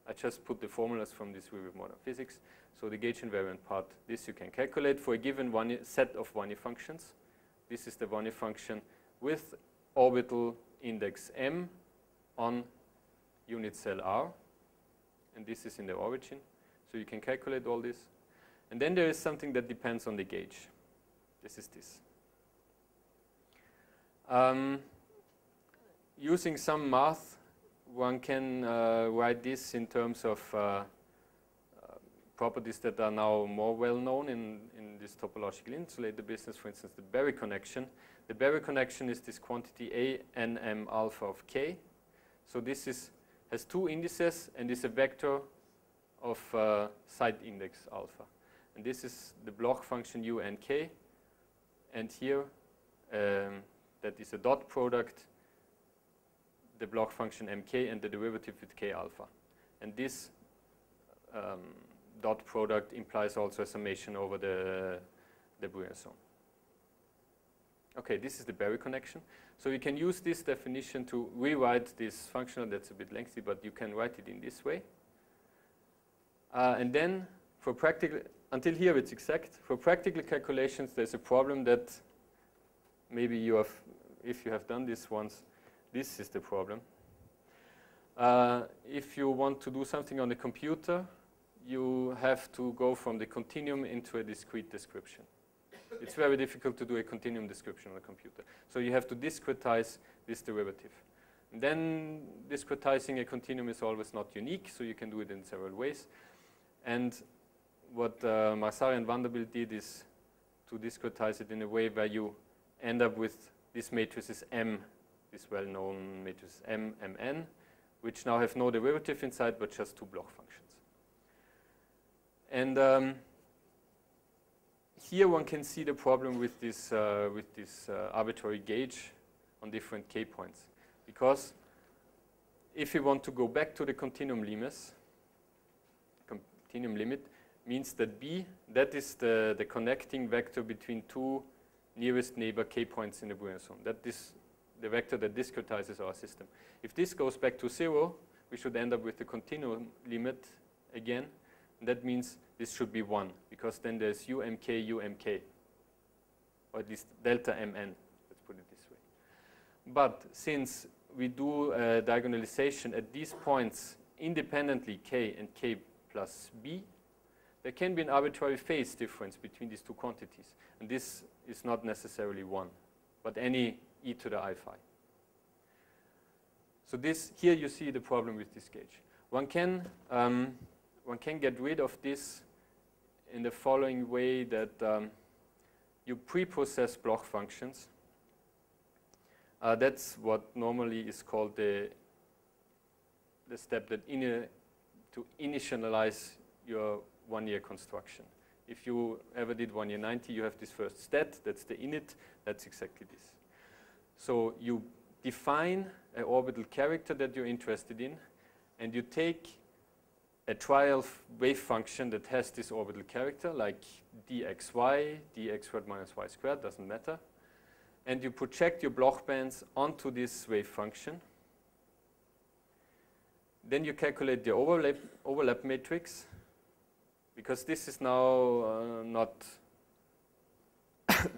I just put the formulas from this review of modern physics. So the gauge invariant part, this you can calculate for a given set of Wannier functions. This is the Wannier function with orbital index m on unit cell r. And this is in the origin. So you can calculate all this. And then there is something that depends on the gauge. This is this. Using some math, one can write this in terms of properties that are now more well known in this topological insulator business, for instance, the Berry connection. The Berry connection is this quantity A n m alpha of k. So this has two indices and is a vector of side index alpha. And this is the Bloch function u n k. And here, that is a dot product, the Bloch function mk and the derivative with k alpha. And this dot product implies also a summation over the Brunner zone. Okay, this is the Berry connection. So you can use this definition to rewrite this functional. That's a bit lengthy, but you can write it in this way. And then for practical, until here it's exact. For practical calculations, there's a problem that maybe you have, if you have done this once, this is the problem. If you want to do something on the computer, you have to go from the continuum into a discrete description. It's very difficult to do a continuum description on a computer. So you have to discretize this derivative. And then discretizing a continuum is always not unique, so you can do it in several ways. And what Marsari and Vanderbilt did is to discretize it in a way where you end up with these matrices M, this well-known matrices M, Mn, which now have no derivative inside, but just two Bloch functions. And here one can see the problem with this arbitrary gauge on different k points. Because if we want to go back to the continuum limit means that B, that is the connecting vector between two nearest neighbor k points in the Brunner zone. That is the vector that discretizes our system. If this goes back to 0, we should end up with the continuum limit again. And that means this should be 1, because then there's umk, or at least delta mn, let's put it this way. But since we do diagonalization at these points independently, k and k plus b, there can be an arbitrary phase difference between these two quantities. And this is not necessarily 1, but any e to the I phi. So this, here you see the problem with this gauge. One can get rid of this in the following way, that you pre-process Bloch functions. That's what normally is called the step that to initialize your Wannier construction. If you ever did Wannier 90, you have this first stat, that's the init, that's exactly this. So you define an orbital character that you're interested in, and you take a trial wave function that has this orbital character, like dxy, dx squared minus y squared, doesn't matter. And you project your Bloch bands onto this wave function. Then you calculate the overlap matrix, because this is now not,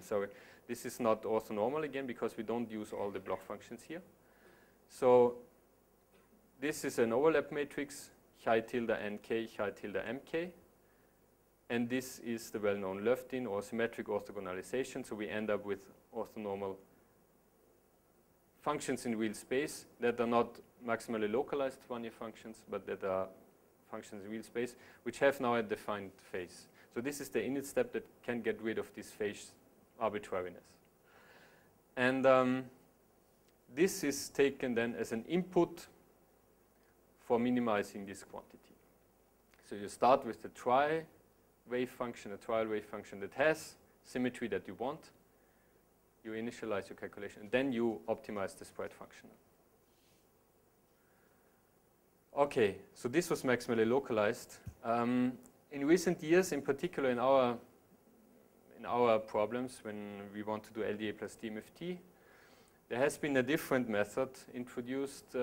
sorry, this is not orthonormal again, because we don't use all the Bloch functions here. So this is an overlap matrix, chi tilde nk, chi tilde mk. And this is the well-known Löftin or symmetric orthogonalization. So we end up with orthonormal functions in real space that are not maximally localized Wannier functions, but that are functions in real space, which have now a defined phase. So this is the init step that can get rid of this phase arbitrariness. And this is taken then as an input for minimizing this quantity. So you start with the tri-wave function, a trial wave function that has symmetry that you want. You initialize your calculation, and then you optimize the spread function. Okay, so this was maximally localized. In recent years, in particular in our problems, when we want to do LDA plus DMFT, there has been a different method introduced,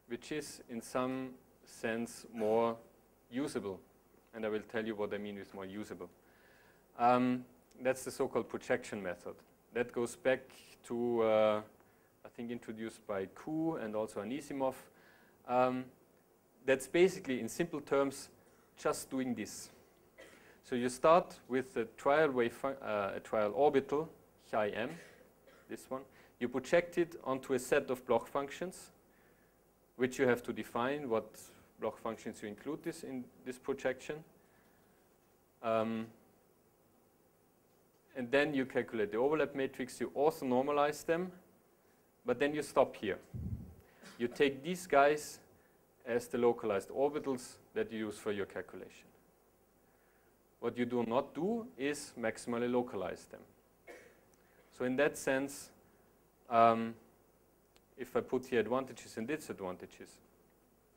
which is in some sense more usable. And I will tell you what I mean with more usable. That's the so-called projection method. That goes back to, I think, introduced by Ku and also Anisimov. That's basically, in simple terms, just doing this. So you start with a trial a trial orbital, chi m, this one. You project it onto a set of Bloch functions, which you have to define what Bloch functions you include in this projection. And then you calculate the overlap matrix, you orthonormalize them, but then you stop here. You take these guys as the localized orbitals that you use for your calculation. What you do not do is maximally localize them. So in that sense, if I put here advantages and disadvantages,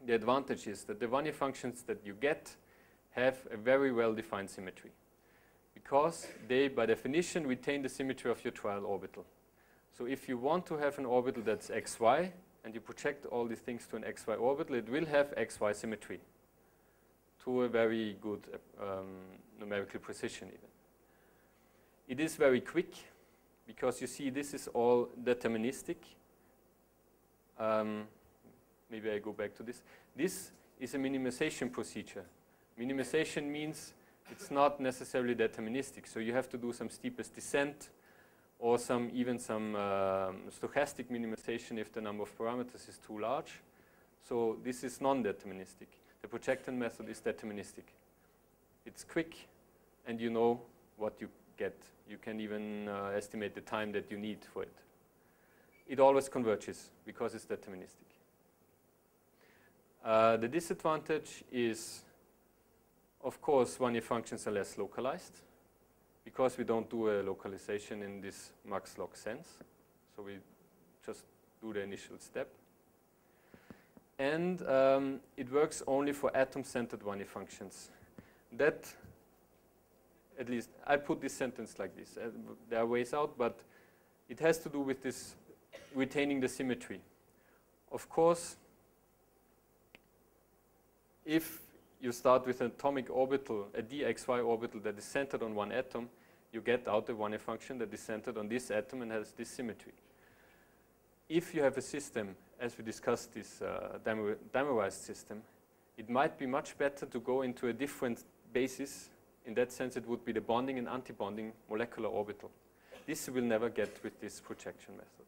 the advantage is that the Wannier functions that you get have a very well-defined symmetry, because they, by definition, retain the symmetry of your trial orbital. So if you want to have an orbital that's xy, and you project all these things to an xy orbital, it will have xy symmetry to a very good numerical precision even. It is very quick, because you see this is all deterministic. Maybe I go back to this. This is a minimization procedure. Minimization means it's not necessarily deterministic. So you have to do some steepest descent, or even some stochastic minimization if the number of parameters is too large. So this is non-deterministic. The projection method is deterministic. It's quick, and you know what you get. You can even estimate the time that you need for it. It always converges because it's deterministic. The disadvantage is, of course, Wannier functions are less localized, because we don't do a localization in this max log sense. So we just do the initial step. And it works only for atom-centered Wannier functions. That, at least, I put this sentence like this. There are ways out, but it has to do with this retaining the symmetry. Of course, if you start with an atomic orbital, a dxy orbital that is centered on one atom, you get out a Wannier function that is centered on this atom and has this symmetry. If you have a system, as we discussed, this dimerized system, it might be much better to go into a different basis. In that sense, it would be the bonding and anti-bonding molecular orbital. This you will never get with this projection method.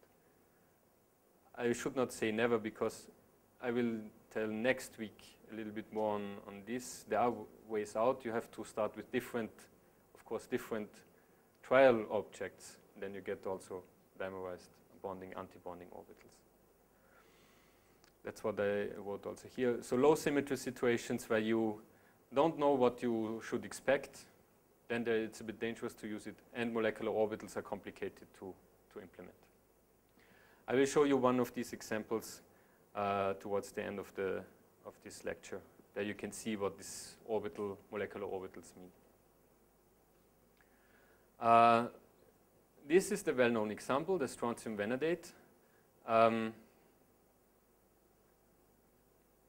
I should not say never, because I will tell next week a little bit more on this. There are ways out. You have to start with different, of course, different trial objects. Then you get also dimerized bonding, anti-bonding orbitals. That's what I wrote also here. So low symmetry situations where you don't know what you should expect, then it's a bit dangerous to use it, and molecular orbitals are complicated to implement. I will show you one of these examples towards the end of this lecture. There you can see what these molecular orbitals mean. This is the well-known example, the strontium vanadate.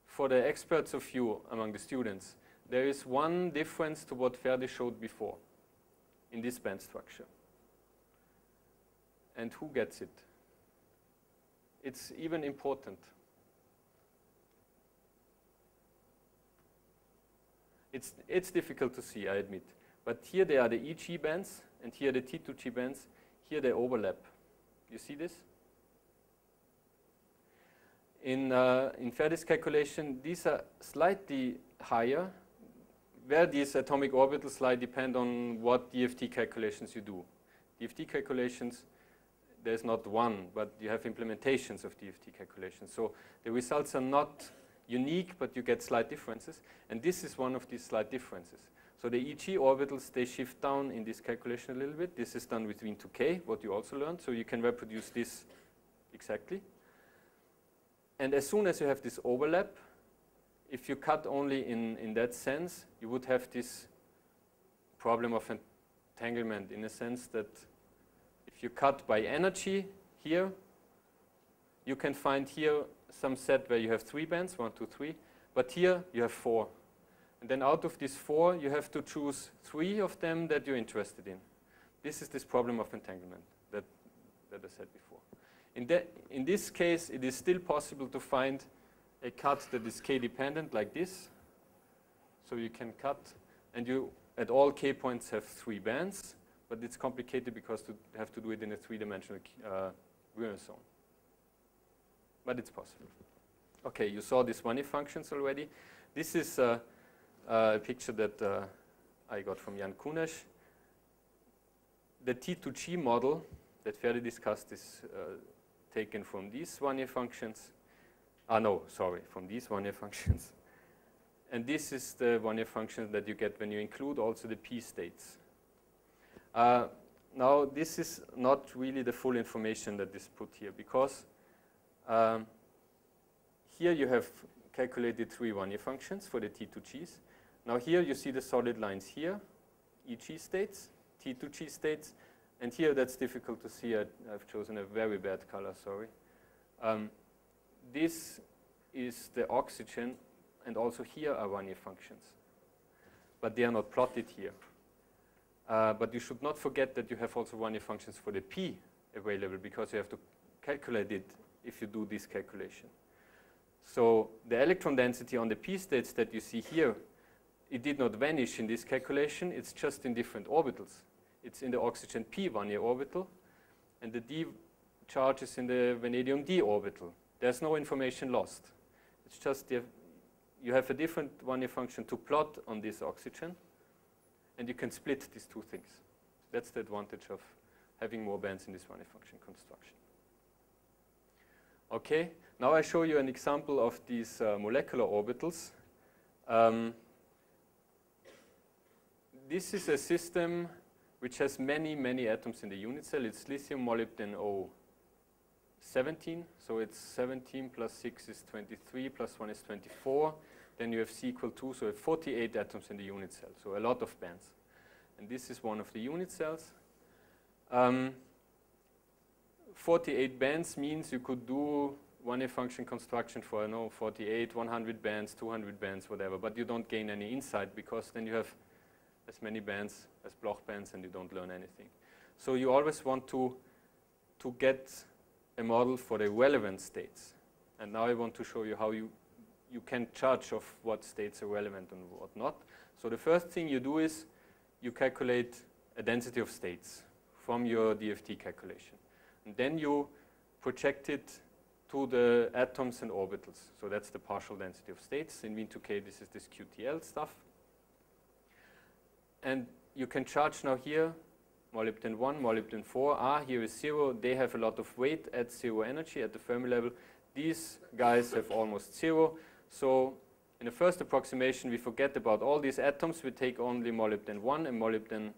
For the experts of you among the students, there is one difference to what Ferdi showed before in this band structure. And who gets it? It's even important. It's difficult to see, I admit. But here they are the EG bands, and here the T2G bands. Here they overlap. You see this? In Ferdi's calculation, these are slightly higher. Where these atomic orbitals lie depend on what DFT calculations you do. DFT calculations, there's not one, but you have implementations of DFT calculations. So the results are not unique, but you get slight differences. And this is one of these slight differences. So the EG orbitals, they shift down in this calculation a little bit. This is done between 2K, what you also learned. So you can reproduce this exactly. And as soon as you have this overlap, if you cut only in that sense, you would have this problem of entanglement in a sense that if you cut by energy here, you can find here some set where you have 3 bands, 1, 2, 3, but here you have 4. And then out of these 4, you have to choose 3 of them that you're interested in. This is this problem of entanglement that I said before. In this case, it is still possible to find a cut that is k-dependent like this. So you can cut, and you at all k points have 3 bands, but it's complicated because you have to do it in a 3-dimensional Wannier zone. But it's possible. Okay, you saw these Wannier functions already. This is a picture that I got from Jan Kunesh. The T2G model that Ferdi discussed is taken from these Wannier functions. From these Wannier functions. And this is the Wannier function that you get when you include also the p states. Now, this is not really the full information that is put here, because here you have calculated 3 Wannier functions for the T2Gs. Now here you see the solid lines here, EG states, T2G states, and here that's difficult to see. I've chosen a very bad color, sorry. This is the oxygen, and also here are Wannier functions. But they are not plotted here. But you should not forget that you have also Wannier functions for the P available, because you have to calculate it if you do this calculation. So the electron density on the P states that you see here, it did not vanish in this calculation. It's just in different orbitals. It's in the oxygen P Wannier orbital, and the D charge is in the vanadium D orbital. There's no information lost. It's just you have a different Wannier function to plot on this oxygen, and you can split these two things. That's the advantage of having more bands in this Wannier function construction. Okay, now I show you an example of these molecular orbitals. This is a system which has many, many atoms in the unit cell. It's lithium, molybdenum, O, 17. So it's 17 plus 6 is 23, plus 1 is 24. Then you have C equal 2, so you have 48 atoms in the unit cell, so a lot of bands. And this is one of the unit cells. 48 bands means you could do Wannier function construction for, I know, 48, 100 bands, 200 bands, whatever, but you don't gain any insight because then you have as many bands as Bloch bands and you don't learn anything. So you always want to get a model for the relevant states. And now I want to show you how you can judge of what states are relevant and what not. So the first thing you do is you calculate a density of states from your DFT calculation. And then you project it to the atoms and orbitals. So that's the partial density of states. In mean 2K, this is this QTL stuff. And you can charge now here molybdenum 1, molybdenum 4. Here is 0. They have a lot of weight at 0 energy at the Fermi level. These guys have almost 0. So in the first approximation, we forget about all these atoms. We take only molybdenum 1 and molybdenum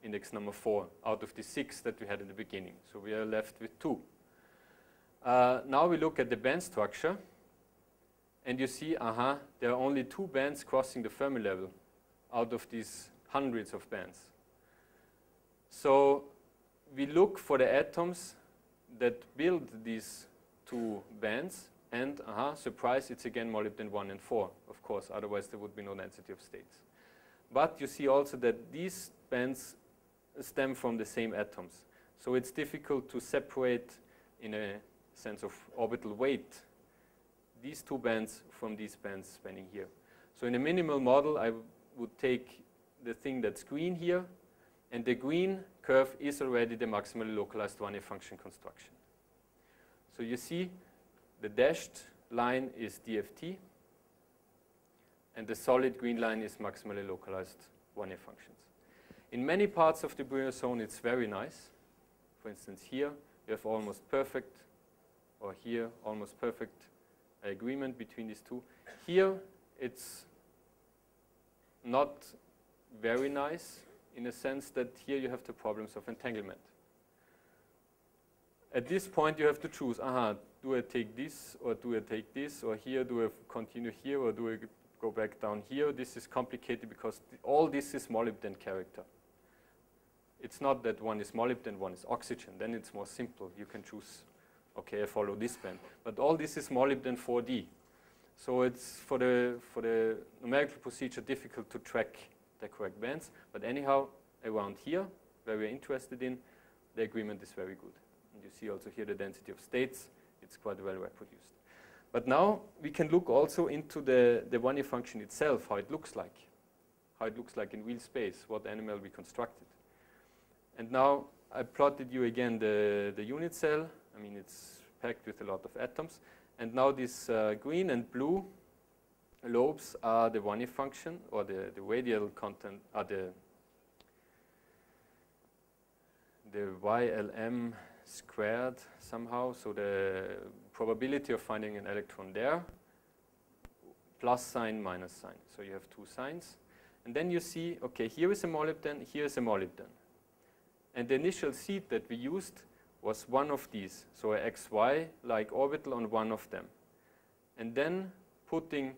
index number 4 out of the 6 that we had in the beginning. So we are left with 2. Now we look at the band structure, and you see, there are only 2 bands crossing the Fermi level out of these hundreds of bands. So we look for the atoms that build these 2 bands, and surprise, it's again molybdenum 1 and 4, of course, otherwise there would be no density of states. But you see also that these bands stem from the same atoms. So it's difficult to separate in a sense of orbital weight these 2 bands from these bands spanning here. So in a minimal model, I would take the thing that's green here, and the green curve is already the maximally localized Wannier function construction. So you see the dashed line is DFT, and the solid green line is maximally localized Wannier functions. In many parts of the Breuer zone, it's very nice. For instance, here you have almost perfect, or here almost perfect agreement between these 2. Here it's not very nice in a sense that here you have the problems of entanglement. At this point you have to choose, do I take this or do I take this, or here do I continue here or do I go back down here? This is complicated because all this is molybdenum character. It's not that one is molybdenum, one is oxygen. Then it's more simple. You can choose, okay, I follow this band. But all this is molybdenum 4D. So it's for the numerical procedure difficult to track the correct bands. But anyhow, around here, where we're interested in, the agreement is very good. And you see also here the density of states. It's quite well reproduced. But now we can look also into the Wannier function itself, how it looks like in real space, what animal we constructed. And now I plotted you again the unit cell. I mean, it's packed with a lot of atoms. And now these green and blue lobes are the Wannier function, or the radial content are the YLM squared somehow. So the probability of finding an electron there, plus sign, minus sign. So you have 2 signs. And then you see, okay, here is a molybdenum, here is a molybdenum. And the initial seed that we used was one of these, so a XY-like orbital on one of them. And then putting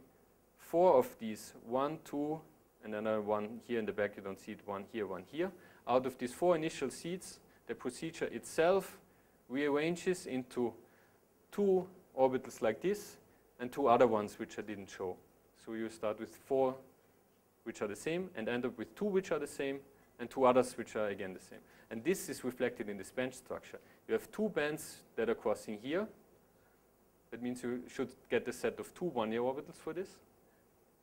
4 of these, 1, 2, and another one here in the back, you don't see it, 1 here. Out of these 4 initial seeds, the procedure itself rearranges into 2 orbitals like this, and 2 other ones which I didn't show. So you start with 4 which are the same, and end up with 2 which are the same, and 2 others which are again the same. And this is reflected in this band structure. You have 2 bands that are crossing here. That means you should get a set of 2 Wannier orbitals for this.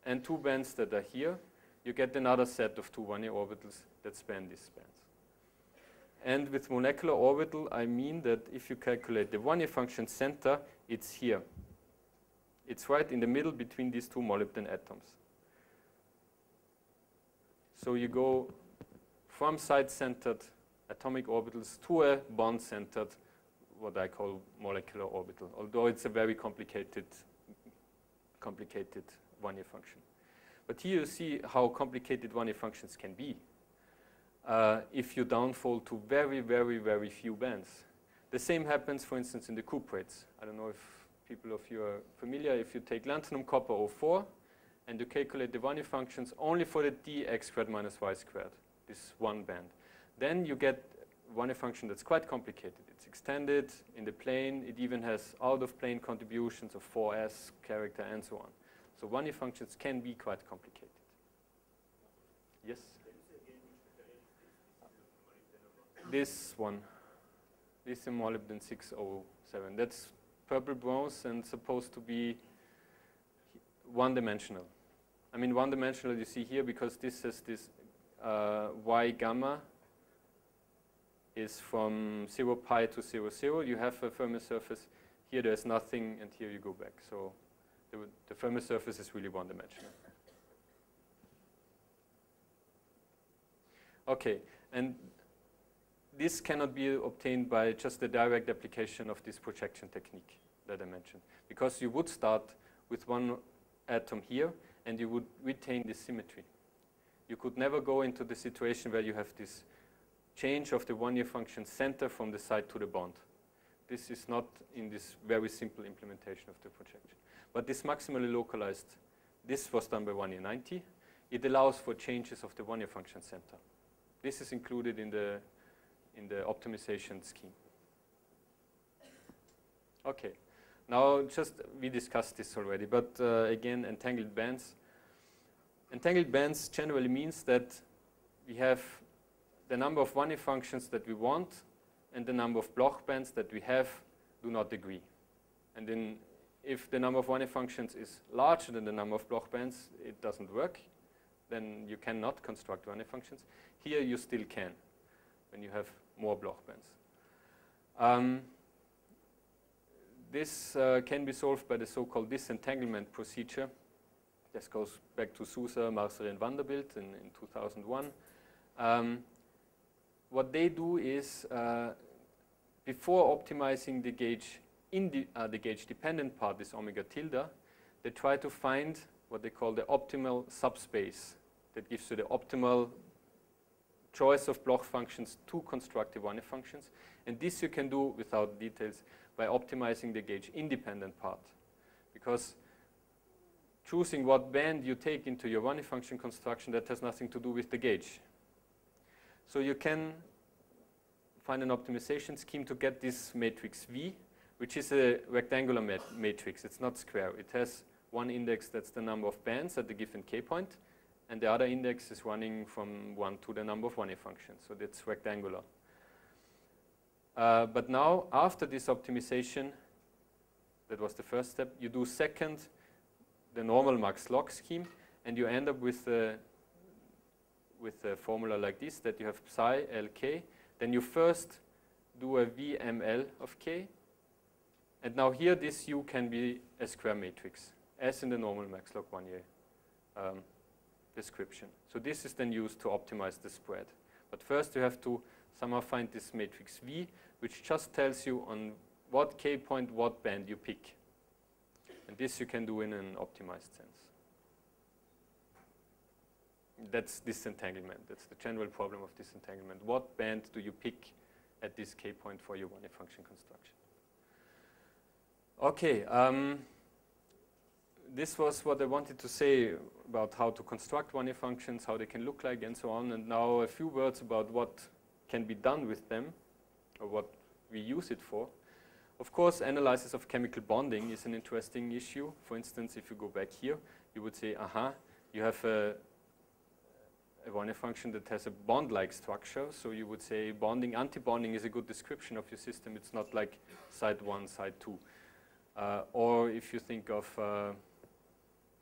And 2 bands that are here. You get another set of 2 Wannier orbitals that span these bands. And with molecular orbital, I mean that if you calculate the Wannier function center, it's here. It's right in the middle between these 2 molybdenum atoms. So you go from side-centered atomic orbitals to a bond-centered, what I call molecular orbital, although it's a very complicated Wannier function. But here you see how complicated Wannier functions can be if you downfold to very, very, very few bands. The same happens, for instance, in the cuprates. I don't know if people of you are familiar. If you take lanthanum copper 04 and you calculate the Wannier functions only for the dx squared minus y squared, this one band, then you get Wannier function that's quite complicated. It's extended in the plane. It even has out-of-plane contributions of 4s character and so on. So Wannier functions can be quite complicated. Yes? This one, lithium molybdenum 607. That's purple bronze and supposed to be one-dimensional. I mean one-dimensional you see here because this is this y gamma is from 0 pi to 0, 0. You have a Fermi surface. Here there's nothing, and here you go back. So the Fermi surface is really one-dimensional. Okay, and this cannot be obtained by just the direct application of this projection technique that I mentioned, because you would start with one atom here, and you would retain this symmetry. You could never go into the situation where you have this change of the Wannier function center from the side to the bond. This is not in this very simple implementation of the projection. But this maximally localized, this was done by Wannier 90. It allows for changes of the Wannier function center. This is included in the optimization scheme. Okay, now just we discussed this already, but again, entangled bands. Entangled bands generally means that we have the number of Wannier functions that we want and the number of Bloch bands that we have do not agree. And then if the number of Wannier functions is larger than the number of Bloch bands, it doesn't work. Then you cannot construct Wannier functions. Here you still can, when you have more Bloch bands. This can be solved by the so-called disentanglement procedure. This goes back to Sousa, Marcel, and Vanderbilt in 2001. What they do is, before optimizing the gauge the gauge-dependent part, this omega tilde, they try to find what they call the optimal subspace that gives you the optimal choice of Bloch functions to construct the Wannier functions. And this you can do without details by optimizing the gauge-independent part. Because choosing what band you take into your Wannier function construction, that has nothing to do with the gauge. So you can find an optimization scheme to get this matrix V, which is a rectangular matrix. It's not square. It has one index that's the number of bands at the given k point, and the other index is running from 1 to the number of Wannier functions. So that's rectangular. But now, after this optimization, that was the first step, you do second the normal max-log scheme, and you end up with a formula like this, that you have psi lk. Then you first do a VML of k. And now here, this U can be a square matrix, as in the normal max-log Wannier description. So this is then used to optimize the spread. But first, you have to somehow find this matrix V, which just tells you on what k point, what band you pick. And this you can do in an optimized sense. That's disentanglement. That's the general problem of disentanglement. What band do you pick at this k point for your Wannier function construction? Okay, this was what I wanted to say about how to construct Wannier functions, how they can look like, and so on. And now a few words about what can be done with them, or what we use it for. Of course, analysis of chemical bonding is an interesting issue. For instance, if you go back here, you would say, aha, you have a Wannier function that has a bond-like structure. So you would say bonding, anti-bonding is a good description of your system. It's not like side 1, side 2. Or if you think of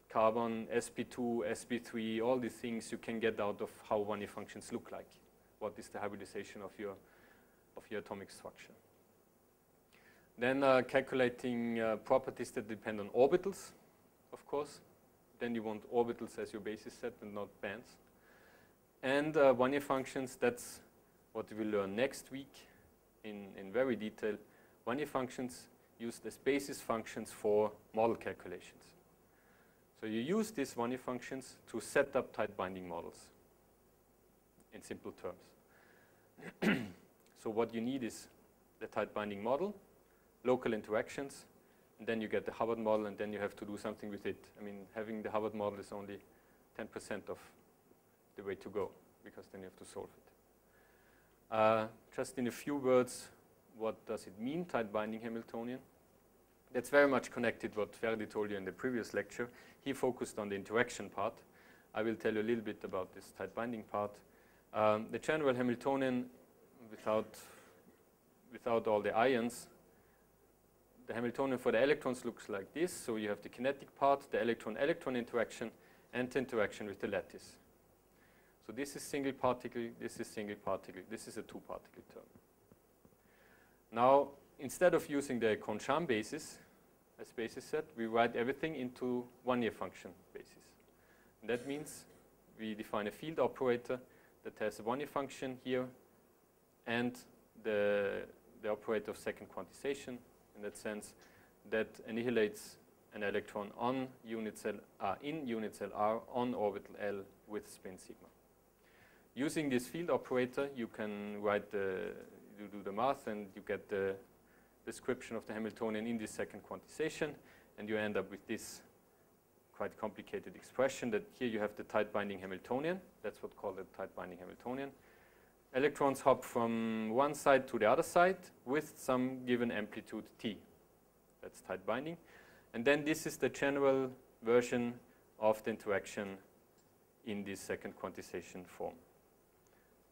carbon, sp2, sp3, all these things you can get out of how Wannier functions look like. What is the hybridization of your atomic structure? Then calculating properties that depend on orbitals, of course. Then you want orbitals as your basis set and not bands. And Wannier functions, that's what we will learn next week in very detail. Wannier functions used as basis functions for model calculations. So you use these Wannier functions to set up tight binding models in simple terms. So what you need is the tight binding model, local interactions, and then you get the Hubbard model, and then you have to do something with it. I mean, having the Hubbard model is only 10% of the way to go, because then you have to solve it. Just in a few words, what does it mean, tight binding Hamiltonian? That's very much connected what Ferdi told you in the previous lecture. He focused on the interaction part. I will tell you a little bit about this tight binding part. The general Hamiltonian, without all the ions, the Hamiltonian for the electrons looks like this. So you have the kinetic part, the electron-electron interaction, and the interaction with the lattice. So this is single particle, this is single particle, this is a two-particle term. Now, instead of using the Conchamp basis as basis set, we write everything into Wannier function basis. And that means we define a field operator that has a Wannier function here and the operator of second quantization, in that sense, that annihilates an electron on unit cell in unit cell R on orbital L with spin sigma. Using this field operator, you can write you do the math, and you get the description of the Hamiltonian in this second quantization, and you end up with this quite complicated expression that here you have the tight binding Hamiltonian. That's what's called the tight binding Hamiltonian. Electrons hop from one side to the other side with some given amplitude t. That's tight binding. And then this is the general version of the interaction in this second quantization form.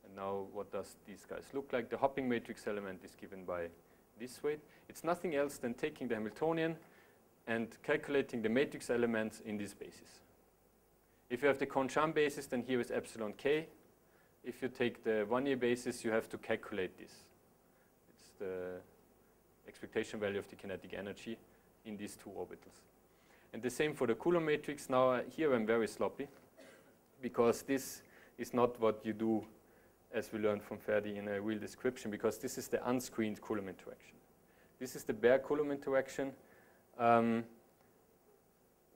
And now what does these guys look like? The hopping matrix element is given by this way. It's nothing else than taking the Hamiltonian and calculating the matrix elements in this basis. If you have the Conchamp basis, then here is epsilon k. If you take the Wannier basis, you have to calculate this. It's the expectation value of the kinetic energy in these two orbitals. And the same for the Coulomb matrix. Now here I'm very sloppy, because this is not what you do as we learned from Ferdi in a real description, because this is the unscreened Coulomb interaction. This is the bare Coulomb interaction,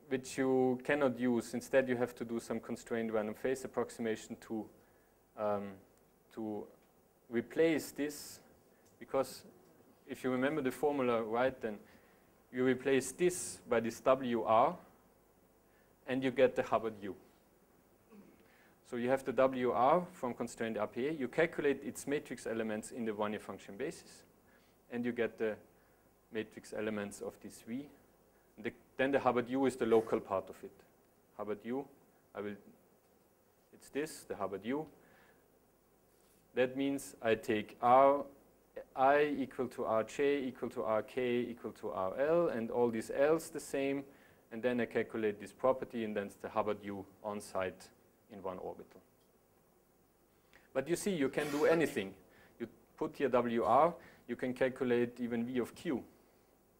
which you cannot use. Instead, you have to do some constrained random phase approximation to replace this, because if you remember the formula right, then you replace this by this WR, and you get the Hubbard U. So you have the WR from constrained RPA. You calculate its matrix elements in the Wannier function basis, and you get the matrix elements of this V. Then the Hubbard U is the local part of it. Hubbard U, it's this, the Hubbard U. That means I take I equal to Rj equal to Rk equal to Rl, and all these L's the same, and then I calculate this property, and then it's the Hubbard U on site in one orbital. But you see, you can do anything. You put here WR, you can calculate even V of Q.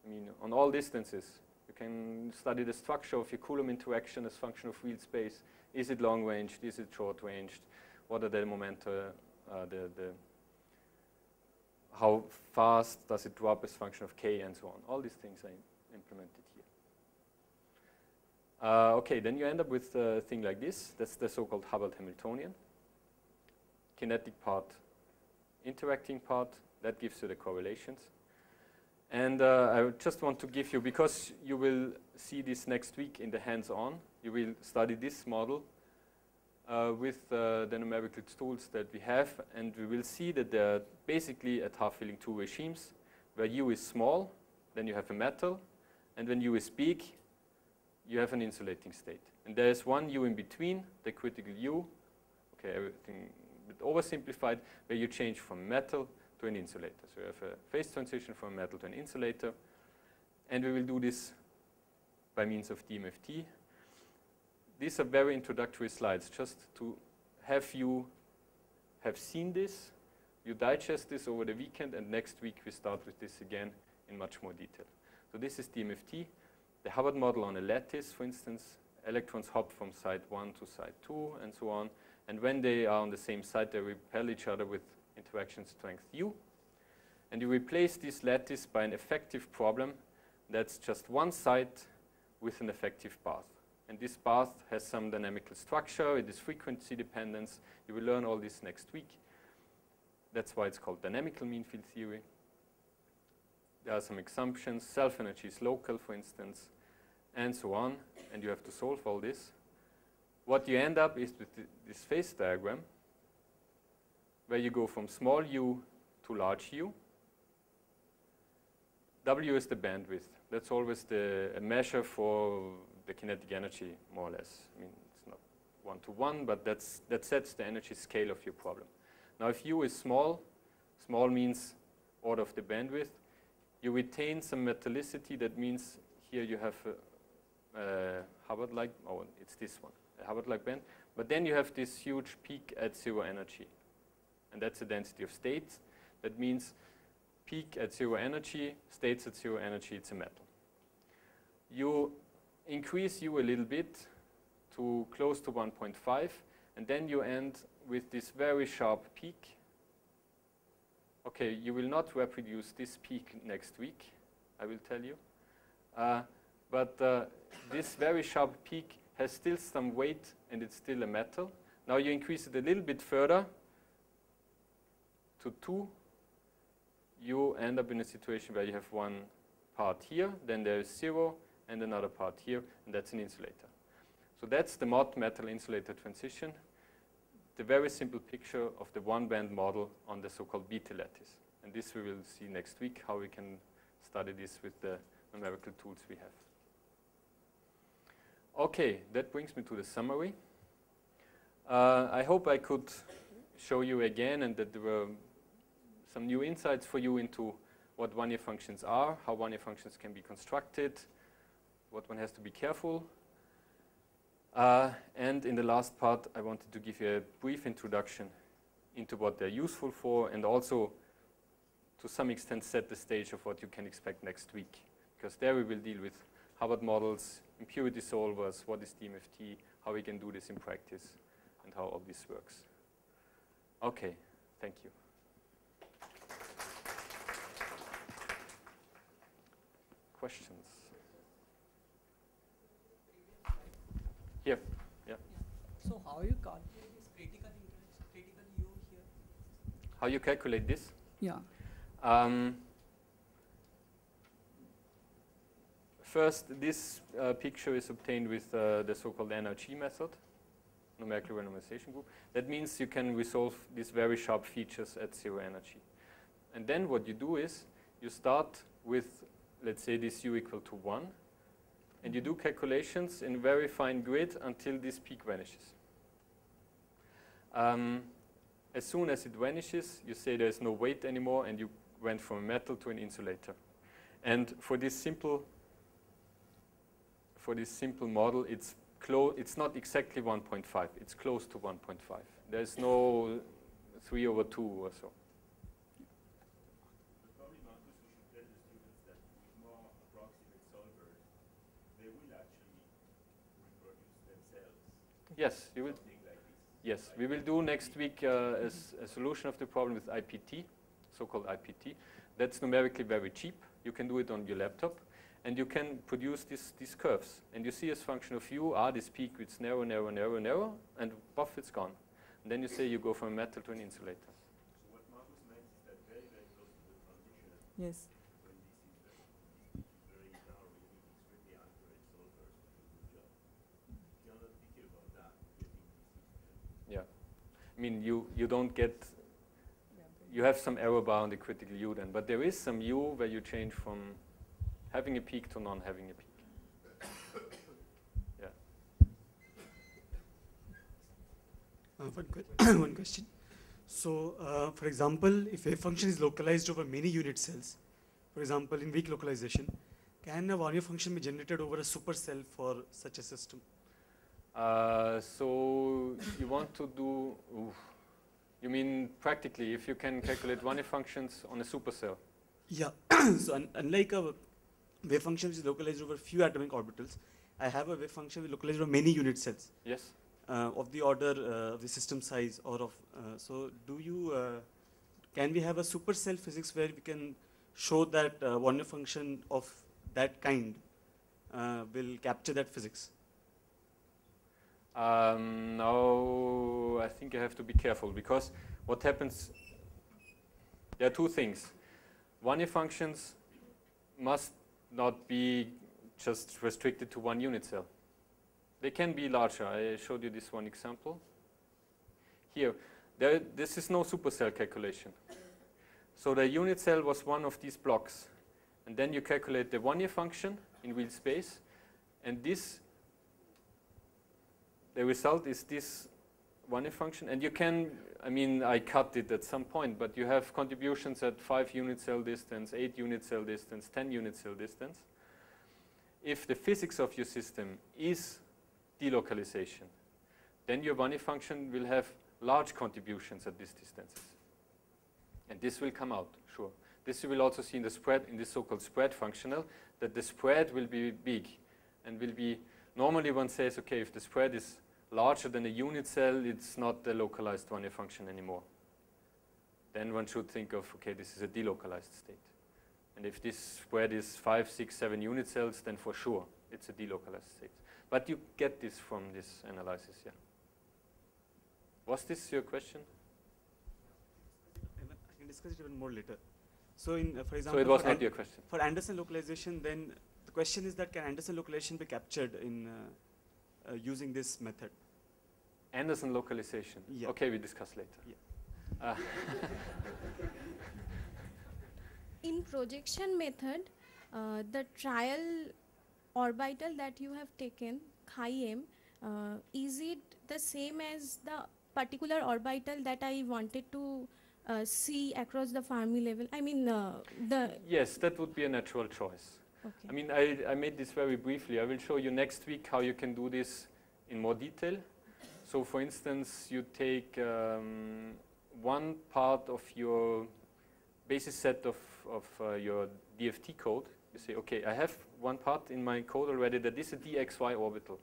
I mean, on all distances. You can study the structure of your Coulomb interaction as function of real space. Is it long ranged? Is it short ranged? What are the momenta? How fast does it drop as function of k, and so on. All these things are implemented here. Okay, then you end up with a thing like this. That's the so-called Hubbard Hamiltonian. Kinetic part, interacting part, that gives you the correlations. And I just want to give you, because you will see this next week in the hands-on, you will study this model with the numerical tools that we have, and we will see that there are basically at half-filling two regimes, where U is small, then you have a metal, and when U is big, you have an insulating state. And there is one U in between, the critical U, okay, everything a bit oversimplified, where you change from metal to an insulator. So you have a phase transition from metal to an insulator, and we will do this by means of DMFT. These are very introductory slides, just to have you have seen this, you digest this over the weekend, and next week we start with this again in much more detail. So this is DMFT, the Hubbard model on a lattice, for instance. Electrons hop from side 1 to side 2, and so on. And when they are on the same side, they repel each other with interaction strength U. And you replace this lattice by an effective problem that's just one side with an effective path. And this path has some dynamical structure, it is frequency dependence. You will learn all this next week. That's why it's called dynamical mean field theory. there are some assumptions. Self-energy is local, for instance, and so on. And you have to solve all this. What you end up is with this phase diagram, where you go from small u to large u. W is the bandwidth. That's always a measure for the kinetic energy, more or less. I mean, it's not one-to-one, but that sets the energy scale of your problem. Now, if u is small, small means order of the bandwidth, you retain some metallicity. That means here you have a Hubbard-like, oh, it's this one, a Hubbard-like band. But then you have this huge peak at zero energy. And that's the density of states. That means peak at zero energy, states at zero energy, it's a metal. You increase u a little bit to close to 1.5, and then you end with this very sharp peak. Okay, you will not reproduce this peak next week, I will tell you. But this very sharp peak has still some weight, and it's still a metal. Now you increase it a little bit further to 2. You end up in a situation where you have one part here, then there is 0, and another part here, and that's an insulator. So that's the metal insulator transition, the very simple picture of the one-band model on the so-called beta lattice. And this we will see next week, how we can study this with the numerical tools we have. Okay, that brings me to the summary. I hope I could show you again, and that there were some new insights for you into what Wannier functions are, how Wannier functions can be constructed, what one has to be careful. And in the last part, I wanted to give you a brief introduction into what they're useful for, and also to some extent set the stage of what you can expect next week. Because there we will deal with Hubbard models, impurity solvers, what is DMFT, how we can do this in practice, and how all this works. Okay, thank you. Questions? Here, yeah. So how you calculate this critical U here? How you calculate this? Yeah. First, this picture is obtained with the so-called NRG method, numerical randomization group. That means you can resolve these very sharp features at zero energy. And then what you do is you start with, let's say, this u equal to 1, and you do calculations in very fine grid until this peak vanishes. As soon as it vanishes, you say there's no weight anymore, and you went from a metal to an insulator. And for this simple model, it's not exactly 1.5. It's close to 1.5. There's no 3/2 or so. Probably, Markus, we should tell the students that with more approximate solvers, they will actually reproduce themselves. Yes, you will. Yes, we will do next week a solution of the problem with IPT, so-called IPT. That's numerically very cheap. You can do it on your laptop, and you can produce these curves. And you see as function of u, this peak, it's narrow, narrow, narrow, narrow, and puff, it's gone. And then you say you go from a metal to an insulator. So what Markus meant is that very, very close to the transition, Yes. when this is very narrow, you need extremely accurate solvers to do the job. If you're not picky about that, getting this is Yeah. I mean, you don't get, you have some error bar on the critical u then, but there is some u where you change from having a peak to non having a peak. Yeah. One question. So, for example, if a function is localized over many unit cells, for example, in weak localization, can a Wannier function be generated over a supercell for such a system? So you want to do, you mean practically, if you can calculate Wannier functions on a supercell? Yeah. So unlike a wave function which is localized over few atomic orbitals, I have a wave function which is localized over many unit cells. Yes. Of the order of the system size, or of so do you can we have a supercell physics where we can show that Wannier function of that kind will capture that physics? No, I think you have to be careful, because what happens, there are two things. Wannier functions must not be just restricted to one unit cell. They can be larger. I showed you this one example. Here, this is no supercell calculation. So the unit cell was one of these blocks. And then you calculate the Wannier function in real space. And this, the result is this Wannier function. And you can, I mean, I cut it at some point, but you have contributions at 5 unit cell distance, 8 unit cell distance, 10 unit cell distance. If the physics of your system is delocalization, then your Wannier function will have large contributions at these distances. And this will come out, sure. This you will also see in the spread, in this so-called spread functional, that the spread will be big and will be, normally one says, okay, if the spread is larger than a unit cell, it's not the localized Wannier function anymore. Then one should think of, okay, this is a delocalized state. And if this spread is 5, 6, 7 unit cells, then for sure it's a delocalized state. But you get this from this analysis, yeah. Was this your question? I can discuss it even more later. So, for example, so it was not your question. For Anderson localization, then the question is that can Anderson localization be captured in using this method? Anderson localization. Yeah. Okay, we discuss later. Yeah. In projection method, the trial orbital that you have taken, chi m, is it the same as the particular orbital that I wanted to see across the Fermi level? I mean, Yes, that would be a natural choice. Okay. I mean, I made this very briefly. I will show you next week how you can do this in more detail. So, for instance, you take one part of your basis set of your DFT code. You say, okay, I have one part in my code already that is a dxy orbital.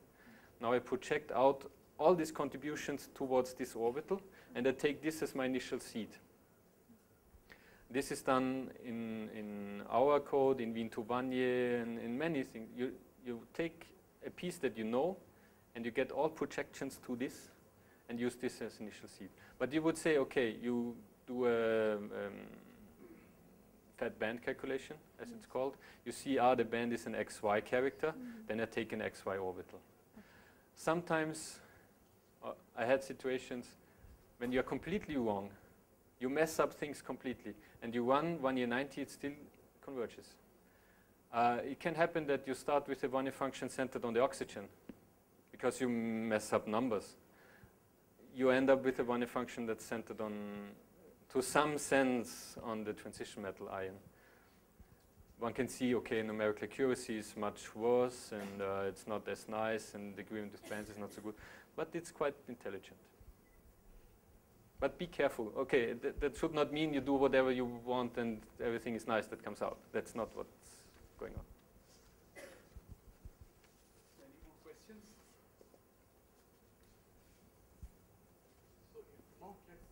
Now I project out all these contributions towards this orbital, and I take this as my initial seed. This is done in our code, in Wannier, and in many things. You take a piece that you know, and you get all projections to this, and use this as initial seed. But you would say, okay, you do a fat band calculation, as it's called. You see, the band is an xy character, then I take an xy orbital. Sometimes I had situations when you're completely wrong, you mess up things completely, and you run Wannier 90, it still converges. It can happen that you start with a Wannier function centered on the oxygen, because you mess up numbers. You end up with a Wannier function that's centered on, to some sense, on the transition metal ion. One can see, okay, numerical accuracy is much worse, and it's not as nice, and the agreement with bands is not so good, but it's quite intelligent. But be careful. Okay, that should not mean you do whatever you want and everything is nice that comes out. That's not what's going on. Any more questions? So if not, let's